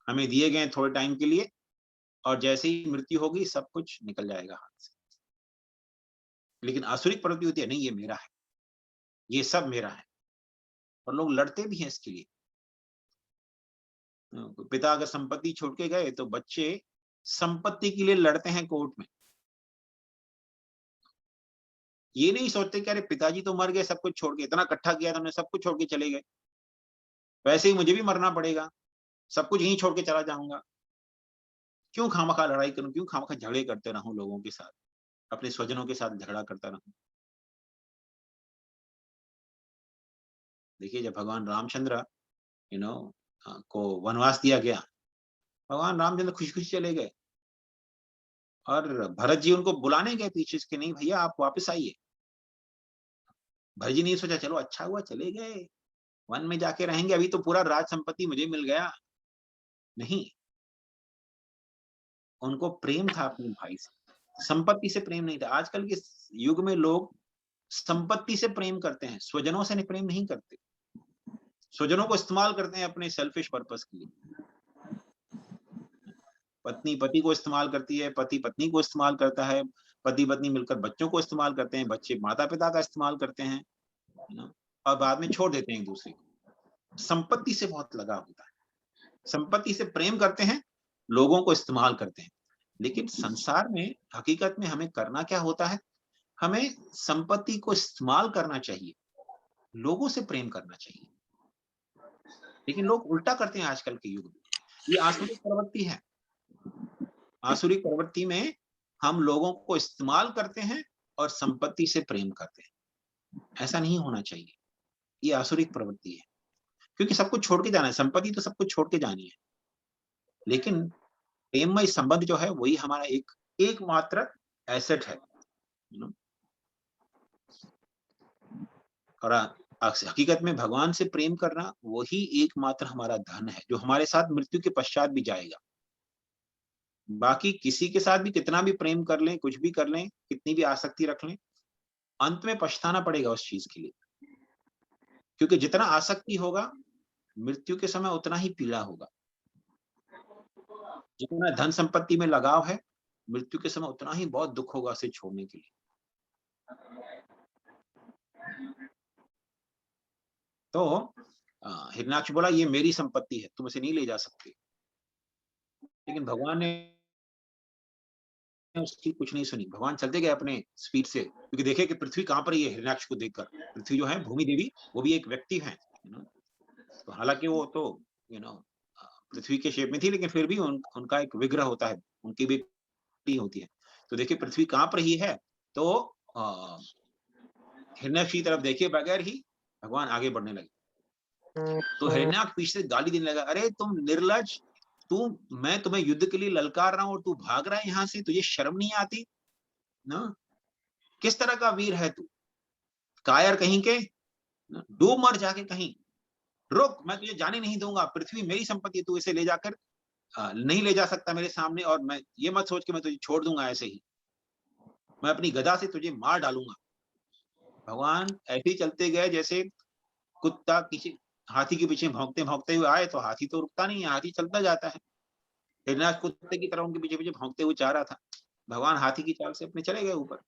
हमें दिए गए थोड़े टाइम के लिए, और जैसे ही मृत्यु होगी सब कुछ निकल जाएगा हाथ से। लेकिन आसुरिक प्रवृत्ति होती है, नहीं ये मेरा है, ये सब मेरा है, और लोग लड़ते भी हैं इसके लिए। पिता अगर संपत्ति छोड़ के गए तो बच्चे संपत्ति के लिए लड़ते हैं कोर्ट में। ये नहीं सोचते कि अरे पिताजी तो मर गए, सब कुछ छोड़ के, इतना इकट्ठा किया था उन्होंने, सब कुछ छोड़ के चले गए, वैसे ही मुझे भी मरना पड़ेगा, सब कुछ यहीं छोड़ के चला जाऊंगा। क्यों खामखा लड़ाई करूं, क्यों खामखा झगड़े करते रहूं लोगों के साथ, अपने स्वजनों के साथ झगड़ा करता रहूं। देखिए जब भगवान रामचंद्र को वनवास दिया गया, भगवान रामचंद्र खुशी खुशी चले गए, और भरत जी उनको बुलाने गए पीछे से, नहीं भैया आप वापस आइए। भरत जी ने सोचा चलो अच्छा हुआ चले गए, वन में जाके रहेंगे, अभी तो पूरा राज संपत्ति मुझे मिल गया। नहीं, उनको प्रेम था अपने भाई से, संपत्ति से प्रेम नहीं था। आजकल के युग में लोग संपत्ति से प्रेम करते हैं, स्वजनों से प्रेम नहीं करते। स्वजनों को इस्तेमाल करते हैं अपने सेल्फिश पर्पस के लिए। पत्नी पति को इस्तेमाल करती है, पति पत्नी को इस्तेमाल करता है, पति पत्नी मिलकर बच्चों को इस्तेमाल करते हैं, बच्चे माता पिता का इस्तेमाल करते हैं, और बाद में छोड़ देते हैं एक दूसरे को। संपत्ति से बहुत लगाव होता है, संपत्ति से प्रेम करते हैं, लोगों को इस्तेमाल करते हैं। लेकिन संसार में हकीकत में हमें करना क्या होता है, हमें संपत्ति को इस्तेमाल करना चाहिए, लोगों से प्रेम करना चाहिए। लेकिन लोग उल्टा करते हैं आजकल के युग में। ये आसुरिक प्रवृत्ति है। आसुरिक प्रवृत्ति में हम लोगों को इस्तेमाल करते हैं और संपत्ति से प्रेम करते हैं। ऐसा नहीं होना चाहिए, ये आसुरिक प्रवृत्ति है। क्योंकि सब कुछ छोड़ के जाना है, संपत्ति तो सब कुछ छोड़ के जानी है, लेकिन प्रेममय संबंध जो है वही हमारा एकमात्र एसेट है। और हकीकत में भगवान से प्रेम करना वही एकमात्र हमारा धन है, जो हमारे साथ मृत्यु के पश्चात भी जाएगा। बाकी किसी के साथ भी कितना भी प्रेम कर लें, कुछ भी कर लें, कितनी भी आसक्ति रख लें, अंत में पछताना पड़ेगा उस चीज के लिए, क्योंकि जितना आसक्ति होगा मृत्यु के समय उतना ही पीड़ा होगा। जितना धन संपत्ति में लगाव है, मृत्यु के समय उतना ही बहुत दुख होगा उसे छोड़ने के लिए। तो हिरण्याक्ष बोला ये मेरी संपत्ति है, तुम इसे नहीं ले जा सकते। लेकिन भगवान ने उसकी कुछ नहीं सुनी। भगवान चलते गए अपने स्पीड से, क्योंकि देखे कि पृथ्वी कहां पर है हिरण्याक्ष को देखकर। पृथ्वी जो है, भूमि देवी, वो भी एक व्यक्ति है, तो हालांकि वो तो पृथ्वी के शेप में थी, लेकिन फिर भी उनका एक विग्रह होता है, उनकी भी होती है। तो देखिए पृथ्वी कहां पर ही है, तो हिरण्याक्ष की तरफ देखे बगैर ही भगवान आगे बढ़ने लगे। तो हिरण्याक्ष पीछे से गाली देने लगा, अरे तुम निर्लज, मैं तुम्हें युद्ध के लिए ललकार रहा हूं और तू भाग रहा है यहाँ से, तुझे शर्म नहीं आती ना? किस तरह का वीर है तू, कायर कहीं के, डूब मर जाके कहीं। रुक, मैं तुझे जाने नहीं दूंगा, पृथ्वी मेरी संपत्ति, तू इसे ले जाकर नहीं ले जा सकता मेरे सामने, और मैं ये मत सोच के मैं तुझे छोड़ दूंगा ऐसे ही, मैं अपनी गदा से तुझे मार डालूंगा। भगवान ऐसे ही चलते गए जैसे कुत्ता पीछे हाथी के पीछे भौंकते भौंकते हुए आए, तो हाथी तो रुकता नहीं है, हाथी चलता जाता है। हिरण्याक्ष कुत्ते की तरह उनके पीछे पीछे भौंकते हुए जा रहा था। भगवान हाथी की चाल से अपने चले गए ऊपर,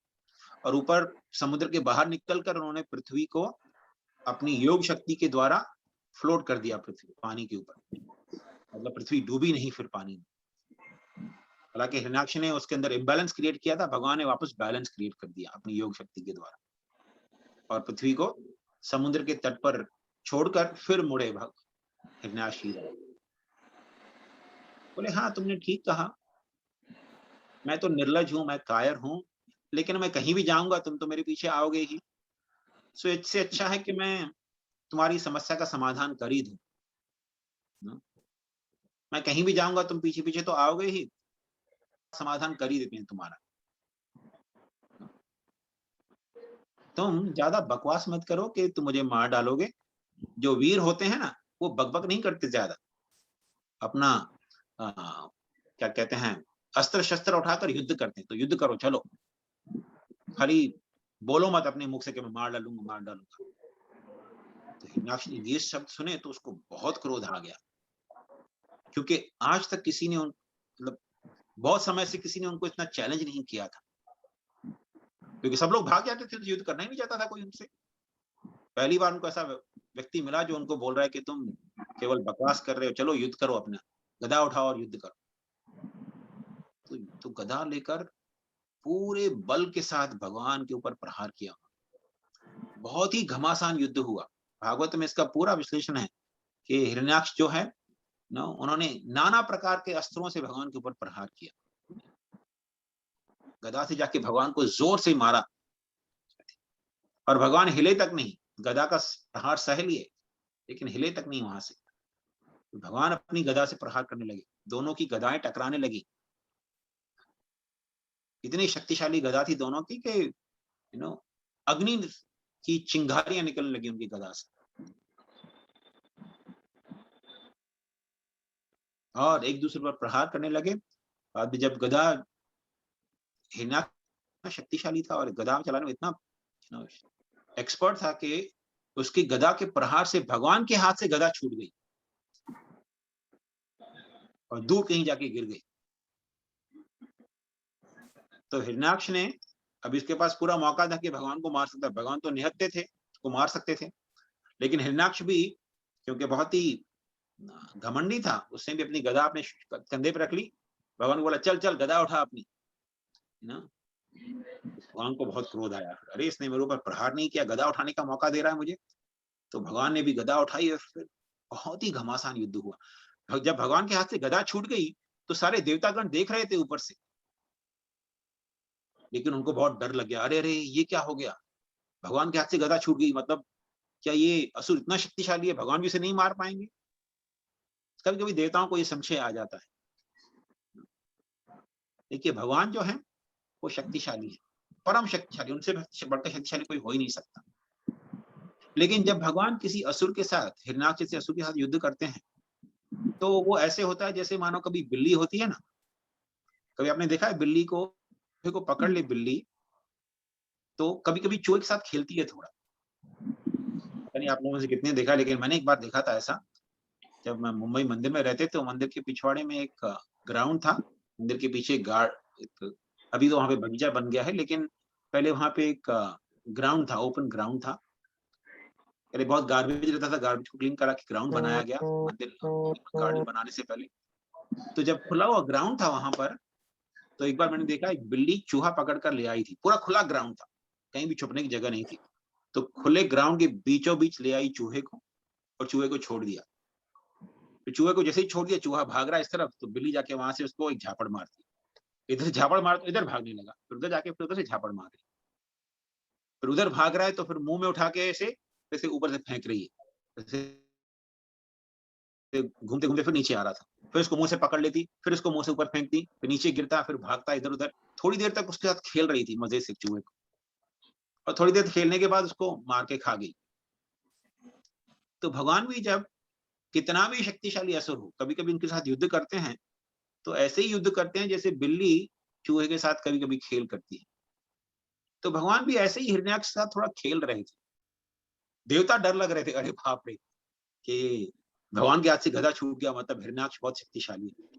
और ऊपर समुद्र के बाहर निकलकर उन्होंने पृथ्वी को अपनी योग शक्ति के द्वारा फ्लोट कर दिया, पृथ्वी पानी के ऊपर, मतलब पृथ्वी डूबी नहीं फिर पानी में। हालांकि हिरण्याक्ष ने उसके अंदर इम्बैलेंस क्रिएट किया था, भगवान ने वापस बैलेंस क्रिएट कर दिया अपनी योग शक्ति के द्वारा, और पृथ्वी को समुद्र के तट पर छोड़कर फिर मुड़े हिरण्याक्ष की तरफ। बोले हाँ तुमने ठीक कहा, मैं तो निर्लज हूं, मैं कायर हूं, लेकिन मैं कहीं भी जाऊंगा तुम तो मेरे पीछे आओगे ही। सो इससे अच्छा है कि मैं तुम्हारी समस्या का समाधान कर ही दूं। मैं कहीं भी जाऊंगा तुम पीछे पीछे तो आओगे ही, समाधान कर ही देते हैं तुम्हारा। तुम ज्यादा बकवास मत करो कि तुम मुझे मार डालोगे। जो वीर होते हैं ना, वो बकबक नहीं करते ज्यादा, अपना क्या कहते हैं, अस्त्र शस्त्र उठाकर युद्ध करते हैं। तो युद्ध करो, चलो, खाली बोलो मत अपने मुख से कि मैं मार डालूंगा मार डालूंगा। तो हिरण्याक्ष ने ये शब्द सुने तो उसको बहुत क्रोध आ गया, क्योंकि आज तक किसी ने मतलब बहुत समय से किसी ने उनको इतना चैलेंज नहीं किया था, क्योंकि सब लोग भाग जाते थे, तो युद्ध करना ही नहीं चाहता था कोई उनसे। पहली बार उनको ऐसा व्यक्ति मिला जो उनको बोल रहा है कि तुम केवल बकवास कर रहे हो, चलो युद्ध करो, अपना गदा उठाओ और युद्ध करो। तो गदा लेकर पूरे बल के साथ भगवान के ऊपर प्रहार किया। बहुत ही घमासान युद्ध हुआ। भागवत में इसका पूरा विश्लेषण है कि हिरण्याक्ष जो है ना, उन्होंने नाना प्रकार के अस्त्रों से भगवान के ऊपर प्रहार किया। गदा से जाके भगवान को जोर से मारा, और भगवान हिले तक नहीं, गदा का प्रहार सह लिए लेकिन हिले तक नहीं वहां से। तो भगवान अपनी गदा से प्रहार करने लगे, दोनों की गदाएं टकराने लगी। इतनी शक्तिशाली गदा थी दोनों की कि अग्नि की चिंगारियां निकलने लगी उनकी गदा से, और एक दूसरे पर प्रहार करने लगे। बाद में जब गदा, हिरण्याक्ष शक्तिशाली था और गदा चलाने में इतना एक्सपर्ट था कि उसकी गदा के प्रहार से भगवान के हाथ से गदा छूट गई और दूर कहीं जाके गिर गई। तो हिरण्याक्ष ने, अब इसके पास पूरा मौका था कि भगवान को मार सकता, भगवान तो निहत्ते थे, उसको मार सकते थे, लेकिन हिरण्याक्ष भी क्योंकि बहुत ही घमंडी था, उसने भी अपनी गदा अपने कंधे पर रख ली। भगवान को बोला चल चल गदा उठा अपनी ना। भगवान को बहुत क्रोध आया, अरे इसने मेरे ऊपर प्रहार नहीं किया, गदा उठाने का मौका दे रहा है मुझे। तो भगवान ने भी गदा उठाई और फिर बहुत ही घमासान युद्ध हुआ। जब भगवान के हाथ से गदा छूट गई तो सारे देवतागण देख रहे थे ऊपर से, लेकिन उनको बहुत डर लग गया, अरे अरे ये क्या हो गया, भगवान के हाथ से गदा छूट गई, मतलब क्या ये असुर इतना शक्तिशाली है, भगवान भी इसे नहीं मार पाएंगे। कभी कभी देवताओं को ये संशय आ जाता है। देखिए भगवान जो है वो शक्तिशाली है, परम शक्तिशाली, उनसे बढ़कर शक्तिशाली कोई हो ही नहीं सकता। लेकिन जब भगवान किसी असुर के साथ, हिरण्याक्ष जैसे असुर के साथ युद्ध करते हैं, तो वो ऐसे होता है जैसे मानो कभी बिल्ली होती है ना, कभी आपने देखा है बिल्ली को पकड़ ले बिल्ली, तो कभी कभी चूहे के साथ खेलती है थोड़ा। पता नहीं आप लोगों से कितने देखा, लेकिन मैंने एक बार देखा था ऐसा। जब मैं मुंबई मंदिर में रहते तो मंदिर के पिछवाड़े में एक ग्राउंड था। मंदिर के पीछे अभी तो वहां पे बगीचा बन गया है, लेकिन पहले वहां पे एक ग्राउंड था, ओपन ग्राउंड था। पहले बहुत गार्बेज रहता था, गार्बेज को क्लीन करा के ग्राउंड बनाया गया मंदिर गार्डन बनाने से पहले। तो जब खुला हुआ ग्राउंड था वहां पर, तो एक बार मैंने देखा एक बिल्ली चूहा पकड़ कर ले आई थी। पूरा खुला ग्राउंड था, कहीं भी छुपने की जगह नहीं थी। तो खुले ग्राउंड के बीचों बीच ले आई चूहे को और चूहे को छोड़ दिया। तो चूहे को जैसे ही छोड़ दिया, चूहा भाग रहा है इस तरफ, तो बिल्ली जाके वहां से उसको एक झापड़ मारती। इधर झापड़ मार तो इधर भागने लगा, फिर उधर जाके फिर उधर से झापड़ मार रही, फिर उधर भाग रहा है तो फिर मुंह में उठा के ऐसे ऊपर से फेंक रही है, घूमते घूमते फिर नीचे आ रहा था। फिर उसको मुंह से पकड़ लेती, फिर उसको मुंह से ऊपर फेंकती, फिर नीचे गिरता, फिर भागता इधर उधर। थोड़ी देर तक उसके साथ खेल रही थी मजे से चूहे को, और थोड़ी देर खेलने के बाद उसको मार के खा गई। तो भगवान भी जब कितना भी शक्तिशाली असुर हो, कभी कभी उनके साथ युद्ध करते हैं, तो ऐसे ही युद्ध करते हैं जैसे बिल्ली चूहे के साथ कभी कभी खेल करती है। तो भगवान भी ऐसे ही हिरण्याक्ष के साथ थोड़ा खेल रहे थे। देवता डर लग रहे थे, अरे बाप रे, कि भगवान के हाथ से गदा छूट गया, मतलब हिरण्याक्ष बहुत शक्तिशाली है।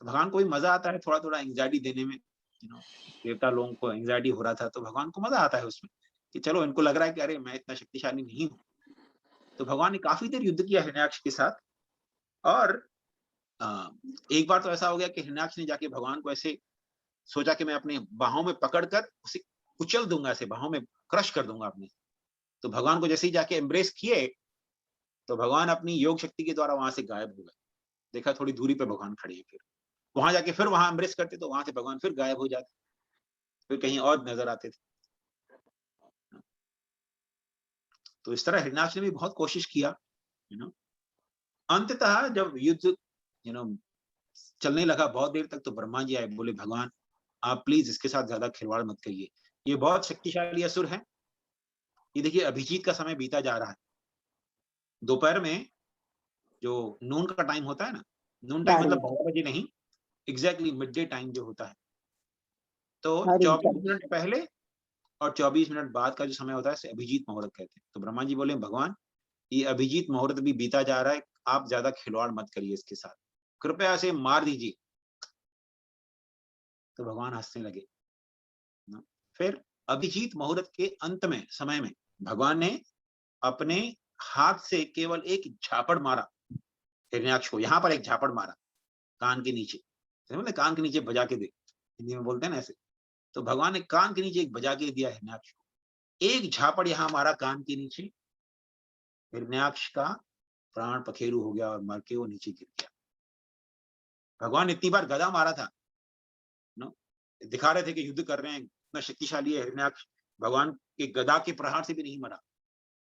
तो भगवान को भी मजा आता है थोड़ा थोड़ा एंग्जाइटी देने में। देवता लोगों को एंग्जाइटी हो रहा था, तो भगवान को मजा आता है उसमें कि चलो इनको लग रहा है कि अरे मैं इतना शक्तिशाली नहीं हूँ। तो भगवान ने काफी देर युद्ध किया हिरण्याक्ष के साथ। और एक बार तो ऐसा हो गया कि हिरण्याक्ष ने जाके भगवान को ऐसे सोचा कि मैं अपने बाहों में पकड़कर उसे कुचल दूंगा, ऐसे बाहों में क्रश कर दूंगा अपने। तो भगवान को जैसे ही जाके एम्ब्रेस किए, तो भगवान अपनी योग शक्ति के द्वारा वहां से गायब हो गए। देखा थोड़ी दूरी पे भगवान खड़े हैं, फिर वहां जाके फिर वहां एम्ब्रेस करते, तो वहां से भगवान फिर गायब हो जाते, फिर कहीं और नजर आते थे। तो इस तरह हिरण्याक्ष ने भी बहुत कोशिश किया। अंततः जब युद्ध चलने लगा बहुत देर तक, तो ब्रह्मा जी आए, बोले भगवान आप प्लीज इसके साथ ज्यादा खिलवाड़ मत करिए, ये बहुत शक्तिशाली असुर है। ये देखिए अभिजीत का समय बीता जा रहा है। दोपहर में जो नून का टाइम होता है ना, नून टाइम मतलब 12 बजे नहीं, एग्जैक्टली मिड डे टाइम जो होता है, तो 24 मिनट पहले और 24 मिनट बाद का जो समय होता है इसे अभिजीत मुहूर्त कहते हैं। तो ब्रह्मा जी बोले भगवान ये अभिजीत मुहूर्त भी बीता जा रहा है, आप ज्यादा खिलवाड़ मत करिए इसके साथ, कृपया इसे मार दीजिए। तो भगवान हंसने लगे। फिर अभिजीत मुहूर्त के अंत में समय में भगवान ने अपने हाथ से केवल एक झापड़ मारा हिरण्याक्ष को, यहाँ पर एक झापड़ मारा कान के नीचे, मतलब कान के नीचे बजा के दे, हिंदी में बोलते हैं ना ऐसे। तो भगवान ने कान के नीचे एक बजा के दिया हिरण्याक्ष को, एक झापड़ यहाँ मारा कान के नीचे, हिरण्याक्ष का प्राण पखेरु हो गया और मर के वो नीचे गिर गया। भगवान ने इतनी बार गदा मारा था, दिखा रहे थे कि युद्ध कर रहे हैं, इतना शक्तिशाली है हिरण्याक्ष, भगवान के गदा के प्रहार से भी नहीं मरा,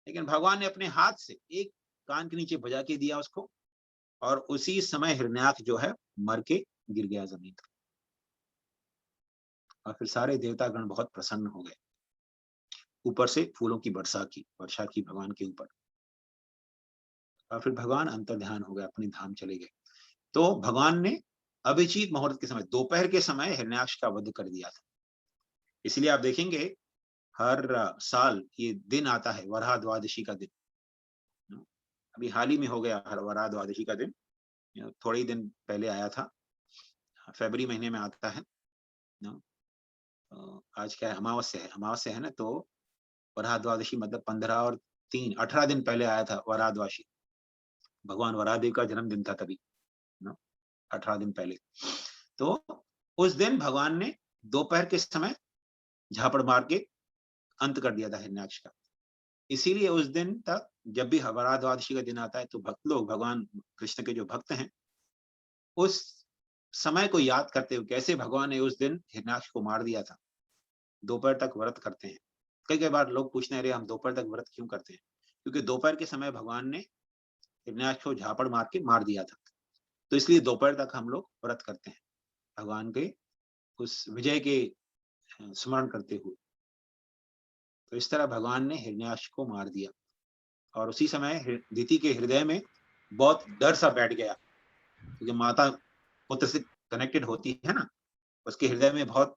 लेकिन भगवान ने अपने हाथ से एक कान के नीचे बजा के दिया उसको, और उसी समय हिरण्याक्ष जो है मर के गिर गया जमीन पर। और फिर सारे देवतागण बहुत प्रसन्न हो गए, ऊपर से फूलों की वर्षा की भगवान के ऊपर। और फिर भगवान अंतर्ध्यान हो गए, अपने धाम चले गए। तो भगवान ने अभिजीत मुहूर्त के समय, दोपहर के समय हिरण्याक्ष का वध कर दिया था। इसलिए आप देखेंगे हर साल ये दिन आता है, वराह द्वादशी का दिन। अभी हाल ही में हो गया हर वराह द्वादशी का दिन, थोड़े ही दिन पहले आया था, फरवरी महीने में आता है। आज क्या है, अमावस्या है ना, तो वराह द्वादशी मतलब 15 और 3 18 दिन पहले आया था वराह द्वादशी। भगवान वराहदेव का जन्मदिन था तभी, 18 दिन पहले। तो उस दिन भगवान ने दोपहर के समय झापड़ मार के अंत कर दिया था हिरण्याक्ष का। इसीलिए उस दिन तक जब भी वराह द्वादशी का दिन आता है, तो भक्त लोग, भगवान कृष्ण के जो भक्त हैं, उस समय को याद करते हुए कैसे भगवान ने उस दिन हिरण्याक्ष को मार दिया था, दोपहर तक व्रत करते हैं। कई बार लोग पूछते हैं अरे हम दोपहर तक व्रत क्यों करते हैं? क्योंकि दोपहर के समय भगवान ने हिरण्याक्ष को झापड़ मार के मार दिया था, तो इसलिए दोपहर तक हम लोग व्रत करते हैं भगवान के उस विजय के स्मरण करते हुए। तो इस तरह भगवान ने हिरण्याक्ष को मार दिया, और उसी समय दिति के हृदय में बहुत डर सा बैठ गया, क्योंकि माता पुत्र से कनेक्टेड होती है ना, उसके हृदय में बहुत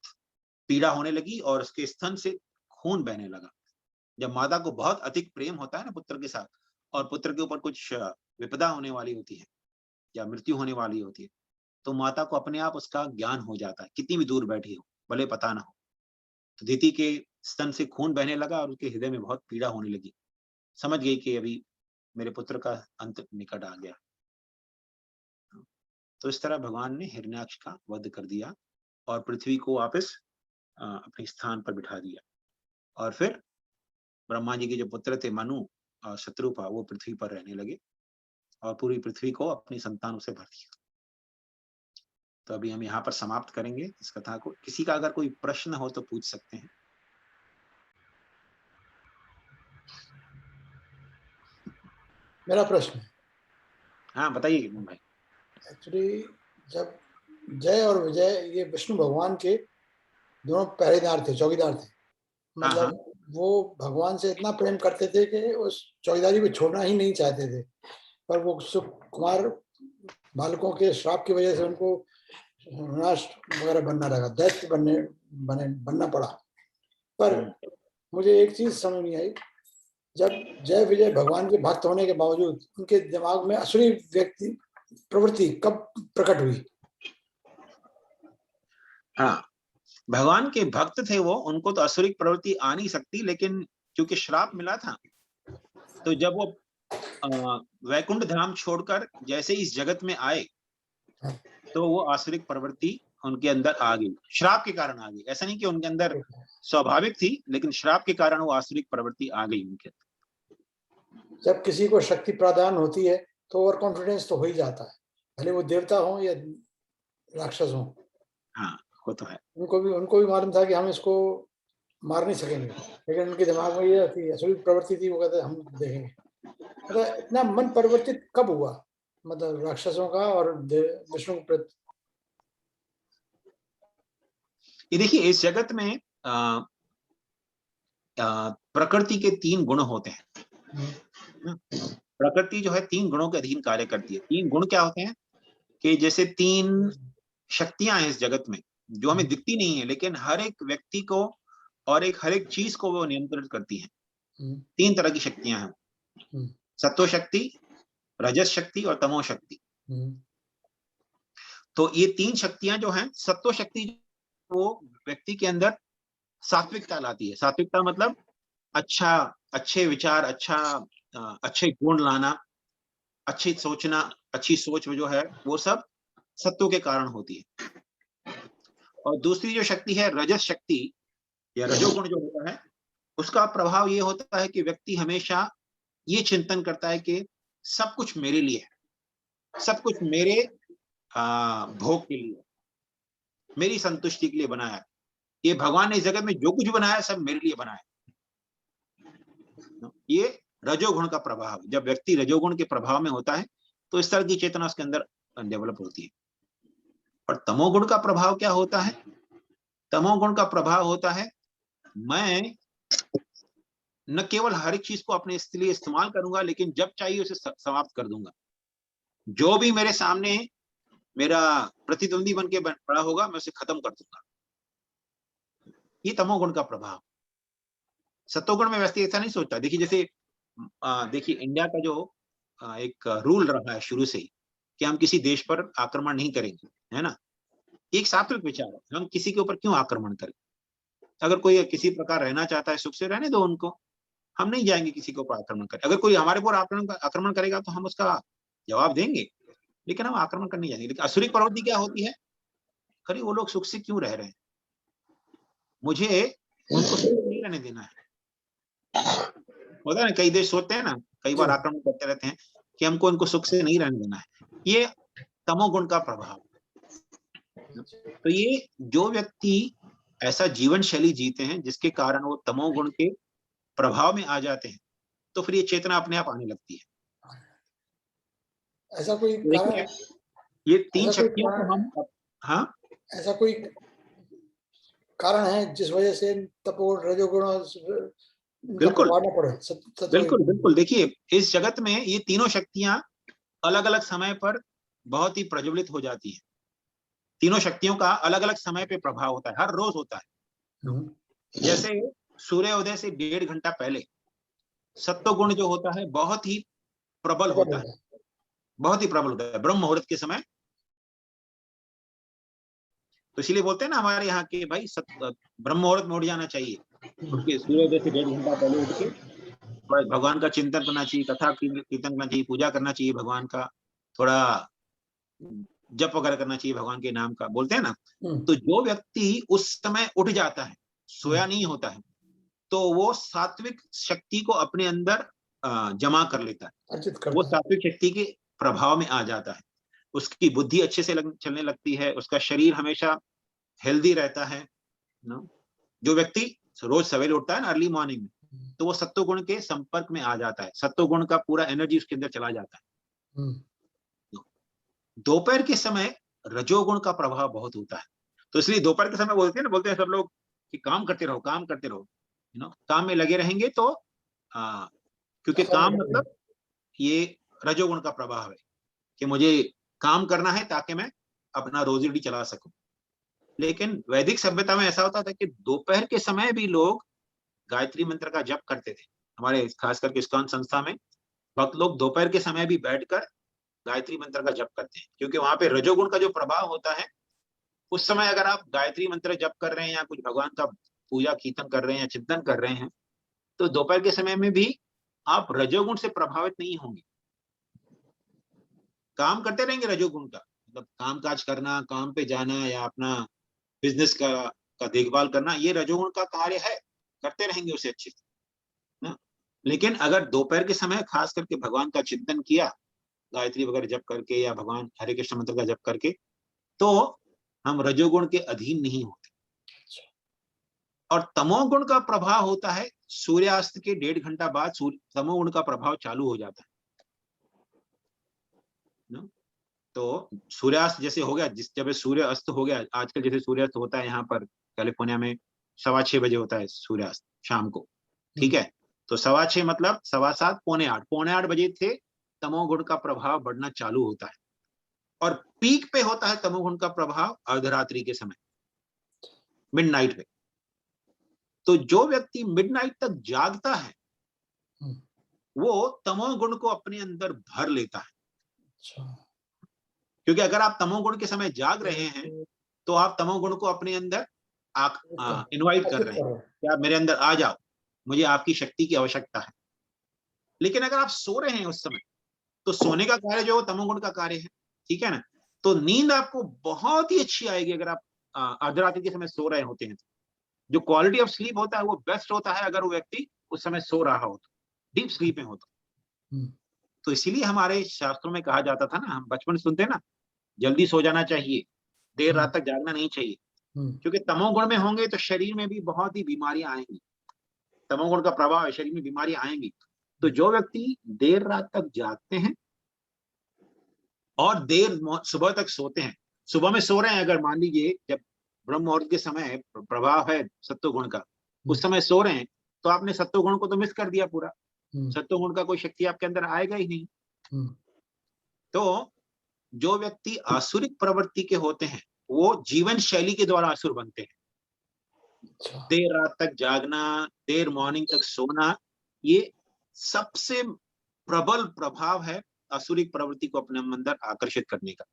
पीड़ा होने लगी और उसके स्तन से खून बहने लगा। जब माता को बहुत अधिक प्रेम होता है ना पुत्र के साथ, और पुत्र के ऊपर कुछ विपदा होने वाली होती है या मृत्यु होने वाली होती है, तो माता को अपने आप उसका ज्ञान हो जाता है, कितनी भी दूर बैठी हो, भले पता ना हो। तो दीति के स्तन से खून बहने लगा और उसके हृदय में बहुत पीड़ा होने लगी। समझ गई कि अभी मेरे पुत्र का अंत निकट आ गया। तो इस तरह भगवान ने हिरण्याक्ष का वध कर दिया और पृथ्वी को वापस अपने स्थान पर बिठा दिया। और फिर ब्रह्मा जी के जो पुत्र थे मनु और शत्रुपा, वो पृथ्वी पर रहने लगे और पूरी पृथ्वी को अपनी संतानों से भर दिया। तो अभी हम यहाँ पर समाप्त करेंगे इस कथा को। किसी का अगर कोई प्रश्न हो तो पूछ सकते हैं। मेरा प्रश्न है, हाँ बताइए भाई। एक्चुअली जब जय और विजय ये विष्णु भगवान के दोनों पहरेदार थे, चौकीदार थे। मतलब वो भगवान से इतना प्रेम करते थे कि उस चौकीदारी को छोड़ना ही नहीं चाहते थे, पर वो कुमार बालकों के श्राप की वजह से उनको नाश वगैरह बनना लगा, दैत्य बनना पड़ा। पर मुझे एक चीज समझ नहीं आई, जब जय विजय भगवान के भक्त होने के बावजूद उनके दिमाग में असुरी व्यक्ति प्रवृत्ति कब प्रकट हुई? हाँ, भगवान के भक्त थे वो, उनको तो असुरिक प्रवृत्ति आ नहीं सकती, लेकिन क्योंकि श्राप मिला था, तो जब वो वैकुंठ धाम छोड़कर जैसे इस जगत में आए, तो वो आसुरिक प्रवृत्ति उनके अंदर आ गई, श्राप के कारण आ गई। ऐसा नहीं कि उनके अंदर स्वाभाविक थी, लेकिन श्राप के कारण वो आसुरिक प्रवृत्ति आ गई उनके अंदर। जब किसी को शक्ति प्रदान होती है तो ओवर कॉन्फिडेंस तो हो ही जाता है, भले वो देवता हो या राक्षस हो। हाँ, वो तो है। उनको भी मालूम था कि हम इसको मार नहीं सकेंगे, लेकिन उनके दिमाग में ये थी, असली प्रवृत्ति थी, वो कहते हम देखेंगे। मतलब इतना मन परिवर्तित कब हुआ, मतलब राक्षसों का और विष्णु के प्रति? ये देखिए, इस जगत में प्रकृति के 3 गुण होते हैं। प्रकृति जो है 3 गुणों के अधीन कार्य करती है। 3 गुण क्या होते हैं कि जैसे 3 शक्तियां हैं इस जगत में जो हमें दिखती नहीं है, लेकिन हर एक व्यक्ति को और हर एक चीज को वो नियंत्रित करती हैं। 3 तरह की शक्तियां हैं, सत्व शक्ति, रजस शक्ति और तमो शक्ति। तो ये 3 शक्तियां जो हैं, सत्व शक्ति वो व्यक्ति के अंदर सात्विकता लाती है। सात्विकता मतलब अच्छे विचार, अच्छे गुण लाना, अच्छी सोचना, अच्छी सोच जो है वो सब सत्व के कारण होती है। और दूसरी जो शक्ति है रजस शक्ति या रजोगुण जो होता है, उसका प्रभाव ये होता है कि व्यक्ति हमेशा ये चिंतन करता है कि सब कुछ मेरे लिए है, सब कुछ मेरे भोग के लिए, मेरी संतुष्टि के लिए बनाया है। ये भगवान ने इस जगत में जो कुछ बनाया सब मेरे लिए बनाया। ये रजोगुण का प्रभाव। जब व्यक्ति रजोगुण के प्रभाव में होता है तो इस तरह की चेतना उसके अंदर डेवलप होती है। और तमोगुण का प्रभाव क्या होता है? तमोगुण का प्रभाव होता है मैं न केवल हर एक चीज को अपने लिए इस्तेमाल करूंगा, लेकिन जब चाहिए उसे समाप्त कर दूंगा। जो भी मेरे सामने मेरा प्रतिद्वंदी बन के पड़ा होगा मैं उसे खत्म कर दूंगा। ये तमोगुण का प्रभाव। सत्वगुण में व्यक्ति ऐसा नहीं सोचता। देखिए जैसे देखिए इंडिया का जो एक रूल रहा है शुरू से ही कि हम किसी देश पर आक्रमण नहीं करेंगे, है ना। एक सात्विक विचार है, हम किसी के ऊपर क्यों आक्रमण करें। अगर कोई किसी प्रकार रहना चाहता है सुख से, रहने दो उनको, हम नहीं जाएंगे किसी के ऊपर आक्रमण करें। अगर कोई हमारे ऊपर आक्रमण करेगा तो हम उसका जवाब देंगे, लेकिन हम आक्रमण करने जाएंगे। लेकिन असुरिक प्रवृत्ति क्या होती है, अरे वो लोग सुख से क्यों रह रहे हैं, मुझे उनको सुख नहीं रहने देना है। होता है ना, कई देश सोचते हैं ना, कई बार आक्रमण करते रहते हैं कि हमको इनको सुख से नहीं रहने देना है। ये तमोगुण का प्रभाव। तो ये जो व्यक्ति ऐसा जीवन शैली जीते हैं जिसके कारण वो तमोगुण के प्रभाव में आ जाते हैं, तो फिर ये चेतना अपने आप आने लगती है। ऐसा कोई कारण है? ये 3 शक्तियों को हम, हाँ, ऐसा कोई कारण है जिस वजह से तपोगुण रजोगुण बिल्कुल पड़े? बिल्कुल बिल्कुल। देखिए इस जगत में ये तीनों शक्तियां अलग अलग समय पर बहुत ही प्रज्वलित हो जाती है। तीनों शक्तियों का अलग अलग समय पे प्रभाव होता है, हर रोज होता है। जैसे सूर्योदय से 1.5 घंटा पहले सत्व गुण जो होता है बहुत ही प्रबल होता है, बहुत ही प्रबल होता है ब्रह्म मुहूर्त के समय। तो इसलिए बोलते हैं ना हमारे यहाँ के भाई ब्रह्म मुहूर्त में उठ जाना चाहिए, उसके सूर्योदय से 1.5 घंटा पहले उठ के थोड़ा भगवान का चिंतन करना चाहिए, कथा कीर्तन करना चाहिए, पूजा करना चाहिए भगवान का, थोड़ा जप वगैरह करना चाहिए भगवान के नाम का, बोलते हैं ना। तो जो व्यक्ति उस समय उठ जाता है, सोया नहीं होता है, तो वो सात्विक शक्ति को अपने अंदर जमा कर लेता है, वो सात्विक शक्ति के प्रभाव में आ जाता है, उसकी बुद्धि अच्छे से चलने लगती है, उसका शरीर हमेशा हेल्दी रहता है ना। जो व्यक्ति रोज सवेरे उठता है ना अर्ली मॉर्निंग में, तो वो सत्व गुण के संपर्क में आ जाता है, सत्व गुण का पूरा एनर्जी उसके अंदर चला जाता है। दोपहर के समय रजोगुण का प्रभाव बहुत होता है, तो इसलिए दोपहर के समय बोलते हैं सब लोग कि काम करते रहो, काम करते रहो, काम में लगे रहेंगे तो क्योंकि काम मतलब ये रजोगुण का प्रभाव है कि मुझे काम करना है ताकि मैं अपना रोजी रोटी चला सकूं। लेकिन वैदिक सभ्यता में ऐसा होता था कि दोपहर के समय भी लोग गायत्री मंत्र का जप करते थे। हमारे खास करके इस्कॉन संस्था में भक्त लोग दोपहर के समय भी बैठकर गायत्री मंत्र का जप करते हैं, क्योंकि वहां पे रजोगुण का जो प्रभाव होता है, उस समय अगर आप गायत्री मंत्र जप कर रहे हैं या कुछ भगवान का पूजा कीर्तन कर रहे हैं या चिंतन कर रहे हैं, तो दोपहर के समय में भी आप रजोगुण से प्रभावित नहीं होंगे। काम करते रहेंगे रजोगुण का, मतलब काम काज करना, काम पे जाना या अपना बिजनेस का देखभाल करना, ये रजोगुण का कार्य है, करते रहेंगे उसे अच्छे से ना। लेकिन अगर दोपहर के समय खास करके भगवान का चिंतन किया, गायत्री वगैरह जप करके या भगवान हरे कृष्ण मंत्र का जप करके, तो हम रजोगुण के अधीन नहीं होते। और तमोगुण का प्रभाव होता है सूर्यास्त के 1.5 घंटा बाद तमोगुण का प्रभाव चालू हो जाता है ना। तो सूर्यास्त जैसे हो गया, जब सूर्य अस्त हो गया, आजकल जैसे सूर्यास्त होता है यहाँ पर कैलिफोर्निया में 6:15 बजे होता है सूर्यास्त शाम को, ठीक है। तो 6:15 मतलब 7:15, 7:45, 7:45 बजे थे तमोगुण का प्रभाव बढ़ना चालू होता है, और पीक पे होता है तमोगुण का प्रभाव अर्धरात्रि के समय, मिडनाइट पे। तो जो व्यक्ति मिडनाइट तक जागता है वो तमोगुण को अपने अंदर भर लेता है। क्योंकि अगर आप तमोगुण के समय जाग रहे हैं तो आप तमोगुण को अपने अंदर इनवाइट कर रहे हैं कि आप मेरे अंदर आ जाओ, मुझे आपकी शक्ति की आवश्यकता है। लेकिन अगर आप सो रहे हैं उस समय, तो सोने का कार्य जो तमोगुण का कार्य है, ठीक है ना। तो नींद आपको बहुत ही अच्छी आएगी अगर आप अर्धरात्रि के समय सो रहे होते हैं। जो क्वालिटी ऑफ स्लीप होता है वो बेस्ट होता है अगर वो व्यक्ति उस समय सो रहा हो, तो डीप स्लीप में होता। तो इसीलिए हमारे शास्त्रों में कहा जाता था ना, हम बचपन सुनते ना, जल्दी सो जाना चाहिए, देर रात तक जागना नहीं चाहिए, क्योंकि तमोगुण में होंगे तो शरीर में भी बहुत ही बीमारियां आएंगी, तमोगुण का प्रभाव है, शरीर में बीमारियां आएंगी। तो जो व्यक्ति देर रात तक जागते हैं और देर सुबह तक सोते हैं, सुबह में सो रहे हैं, अगर मान लीजिए जब ब्रह्म मुहूर्त के समय प्रभाव है सत्व गुण का, उस समय सो रहे हैं, तो आपने सत्व गुण को तो मिस कर दिया पूरा, सत्व गुण का कोई शक्ति आपके अंदर आएगा ही नहीं। तो जो व्यक्ति आसुरिक प्रवृत्ति के होते हैं वो जीवन शैली के द्वारा असुर बनते हैं। देर रात तक जागना, देर मॉर्निंग तक सोना, ये सबसे प्रबल प्रभाव है असुरिक प्रवृत्ति को अपने अंदर आकर्षित करने का।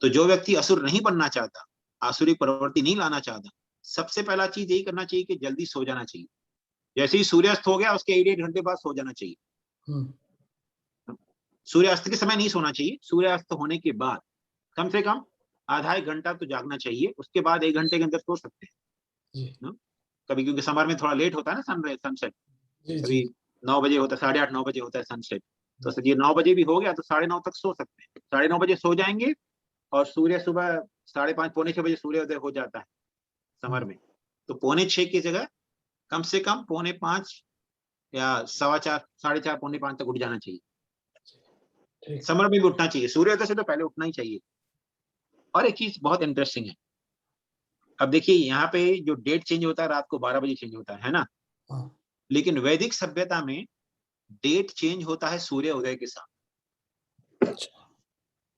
तो जो व्यक्ति असुर नहीं बनना चाहता, आसुरिक प्रवृत्ति नहीं लाना चाहता, सबसे पहला चीज यही करना चाहिए कि जल्दी सो जाना चाहिए। जैसे ही सूर्यास्त हो गया उसके 1-1.5 घंटे बाद सो जाना चाहिए। सूर्यास्त के समय नहीं सोना चाहिए, सूर्यास्त होने के बाद कम से कम आधा 1 घंटा तो जागना चाहिए, उसके बाद 1 घंटे के अंदर सो सकते हैं। कभी क्योंकि समर में थोड़ा लेट होता है ना सनसेट, कभी 9 बजे होता है, 8:30 9 बजे होता है सनसेट, तो ये 9 बजे भी हो गया तो 9:30 तक सो सकते हैं। 9:30 बजे सो जाएंगे और सूर्य सुबह 5:30 पौने 6 बजे सूर्योदय हो जाता है समर में, तो 4:45 की जगह कम से कम 4:45 या 4:15, 4:30, 4:45 तक उठ जाना चाहिए। समर में भी उठना चाहिए, सूर्योदय से तो पहले उठना ही चाहिए। और एक चीज बहुत इंटरेस्टिंग है, अब देखिए यहाँ पे जो डेट चेंज होता है रात को 12 बजे चेंज होता है ना, लेकिन वैदिक सभ्यता में डेट चेंज होता है सूर्योदय के साथ।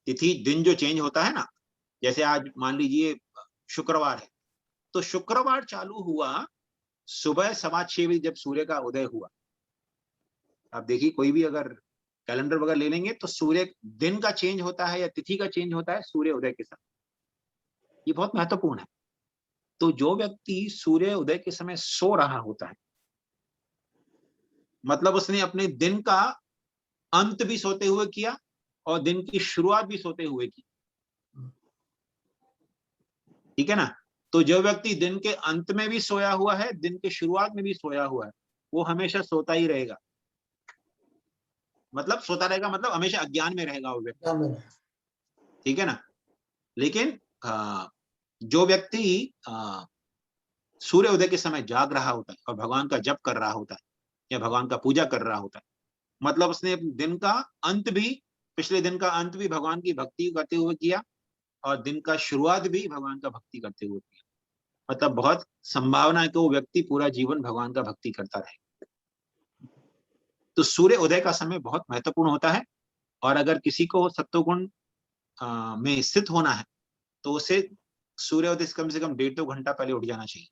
तिथि दिन जो चेंज होता है ना, जैसे आज मान लीजिए शुक्रवार है, तो शुक्रवार चालू हुआ सुबह 6:15 बजे जब सूर्य का उदय हुआ। आप देखिए कोई भी अगर कैलेंडर वगैरह ले लेंगे तो सूर्य दिन का चेंज होता है या तिथि का चेंज होता है सूर्य उदय के समय। ये बहुत महत्वपूर्ण है। तो जो व्यक्ति सूर्य उदय के समय सो रहा होता है, मतलब उसने अपने दिन का अंत भी सोते हुए किया और दिन की शुरुआत भी सोते हुए की। ठीक है ना? तो जो व्यक्ति दिन के अंत में भी सोया हुआ है, दिन के शुरुआत में भी सोया हुआ है, वो हमेशा सोता ही रहेगा। मतलब सोता रहेगा मतलब हमेशा अज्ञान में रहेगा वो व्यक्ति। ठीक है ना? लेकिन जो व्यक्ति सूर्य उदय के समय जाग रहा होता है और भगवान का जप कर रहा होता है या भगवान का पूजा कर रहा होता है, मतलब उसने दिन का अंत भी, पिछले दिन का अंत भी भगवान की भक्ति करते हुए किया और दिन का शुरुआत भी भगवान का भक्ति करते हुए किया। मतलब बहुत संभावना है कि वो व्यक्ति पूरा जीवन भगवान का भक्ति करता रहे। तो सूर्य उदय का समय बहुत महत्वपूर्ण होता है और अगर किसी को सत्वगुण में स्थित होना है तो उसे सूर्योदय से कम 1.5-2 घंटा पहले उठ जाना चाहिए।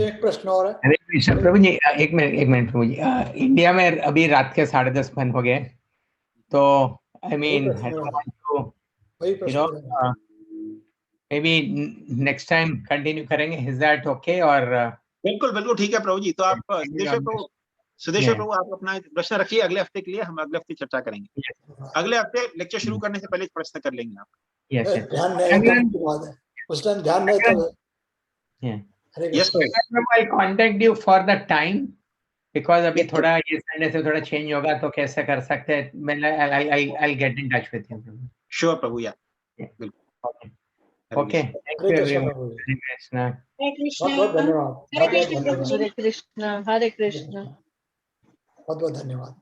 एक प्रश्न और है। हरे कृष्ण प्रभु जी, एक मिनट प्रभु जी, इंडिया में अभी रात के 10:30 हो गए, तो आई मीन वही प्रश्न may be next time continue करेंगे, इज दैट ओके? और बिल्कुल बिल्कुल ठीक है प्रभु जी। तो आप सुदेश्वर प्रभु आप अपना प्रश्न रखिए अगले हफ्ते के लिए, हम अगले हफ्ते चर्चा करेंगे। अगले हफ्ते लेक्चर शुरू करने से पहले प्रश्न कर लेंगे आप। ध्यान नहीं, उस टाइम ध्यान नहीं तो yes eye contact you for the time, because अभी थोड़ा ये संडे से थोड़ा चेंज होगा, तो कैसे कर सकते हैं? मैं I get in touch with you. Sure प्रभु या okay, thank you everyone. Hare Krishna. Hare Krishna. बहुत धन्यवाद। हरे कृष्ण प्रभु जी। हरे कृष्ण। हरे कृष्ण। बहुत धन्यवाद।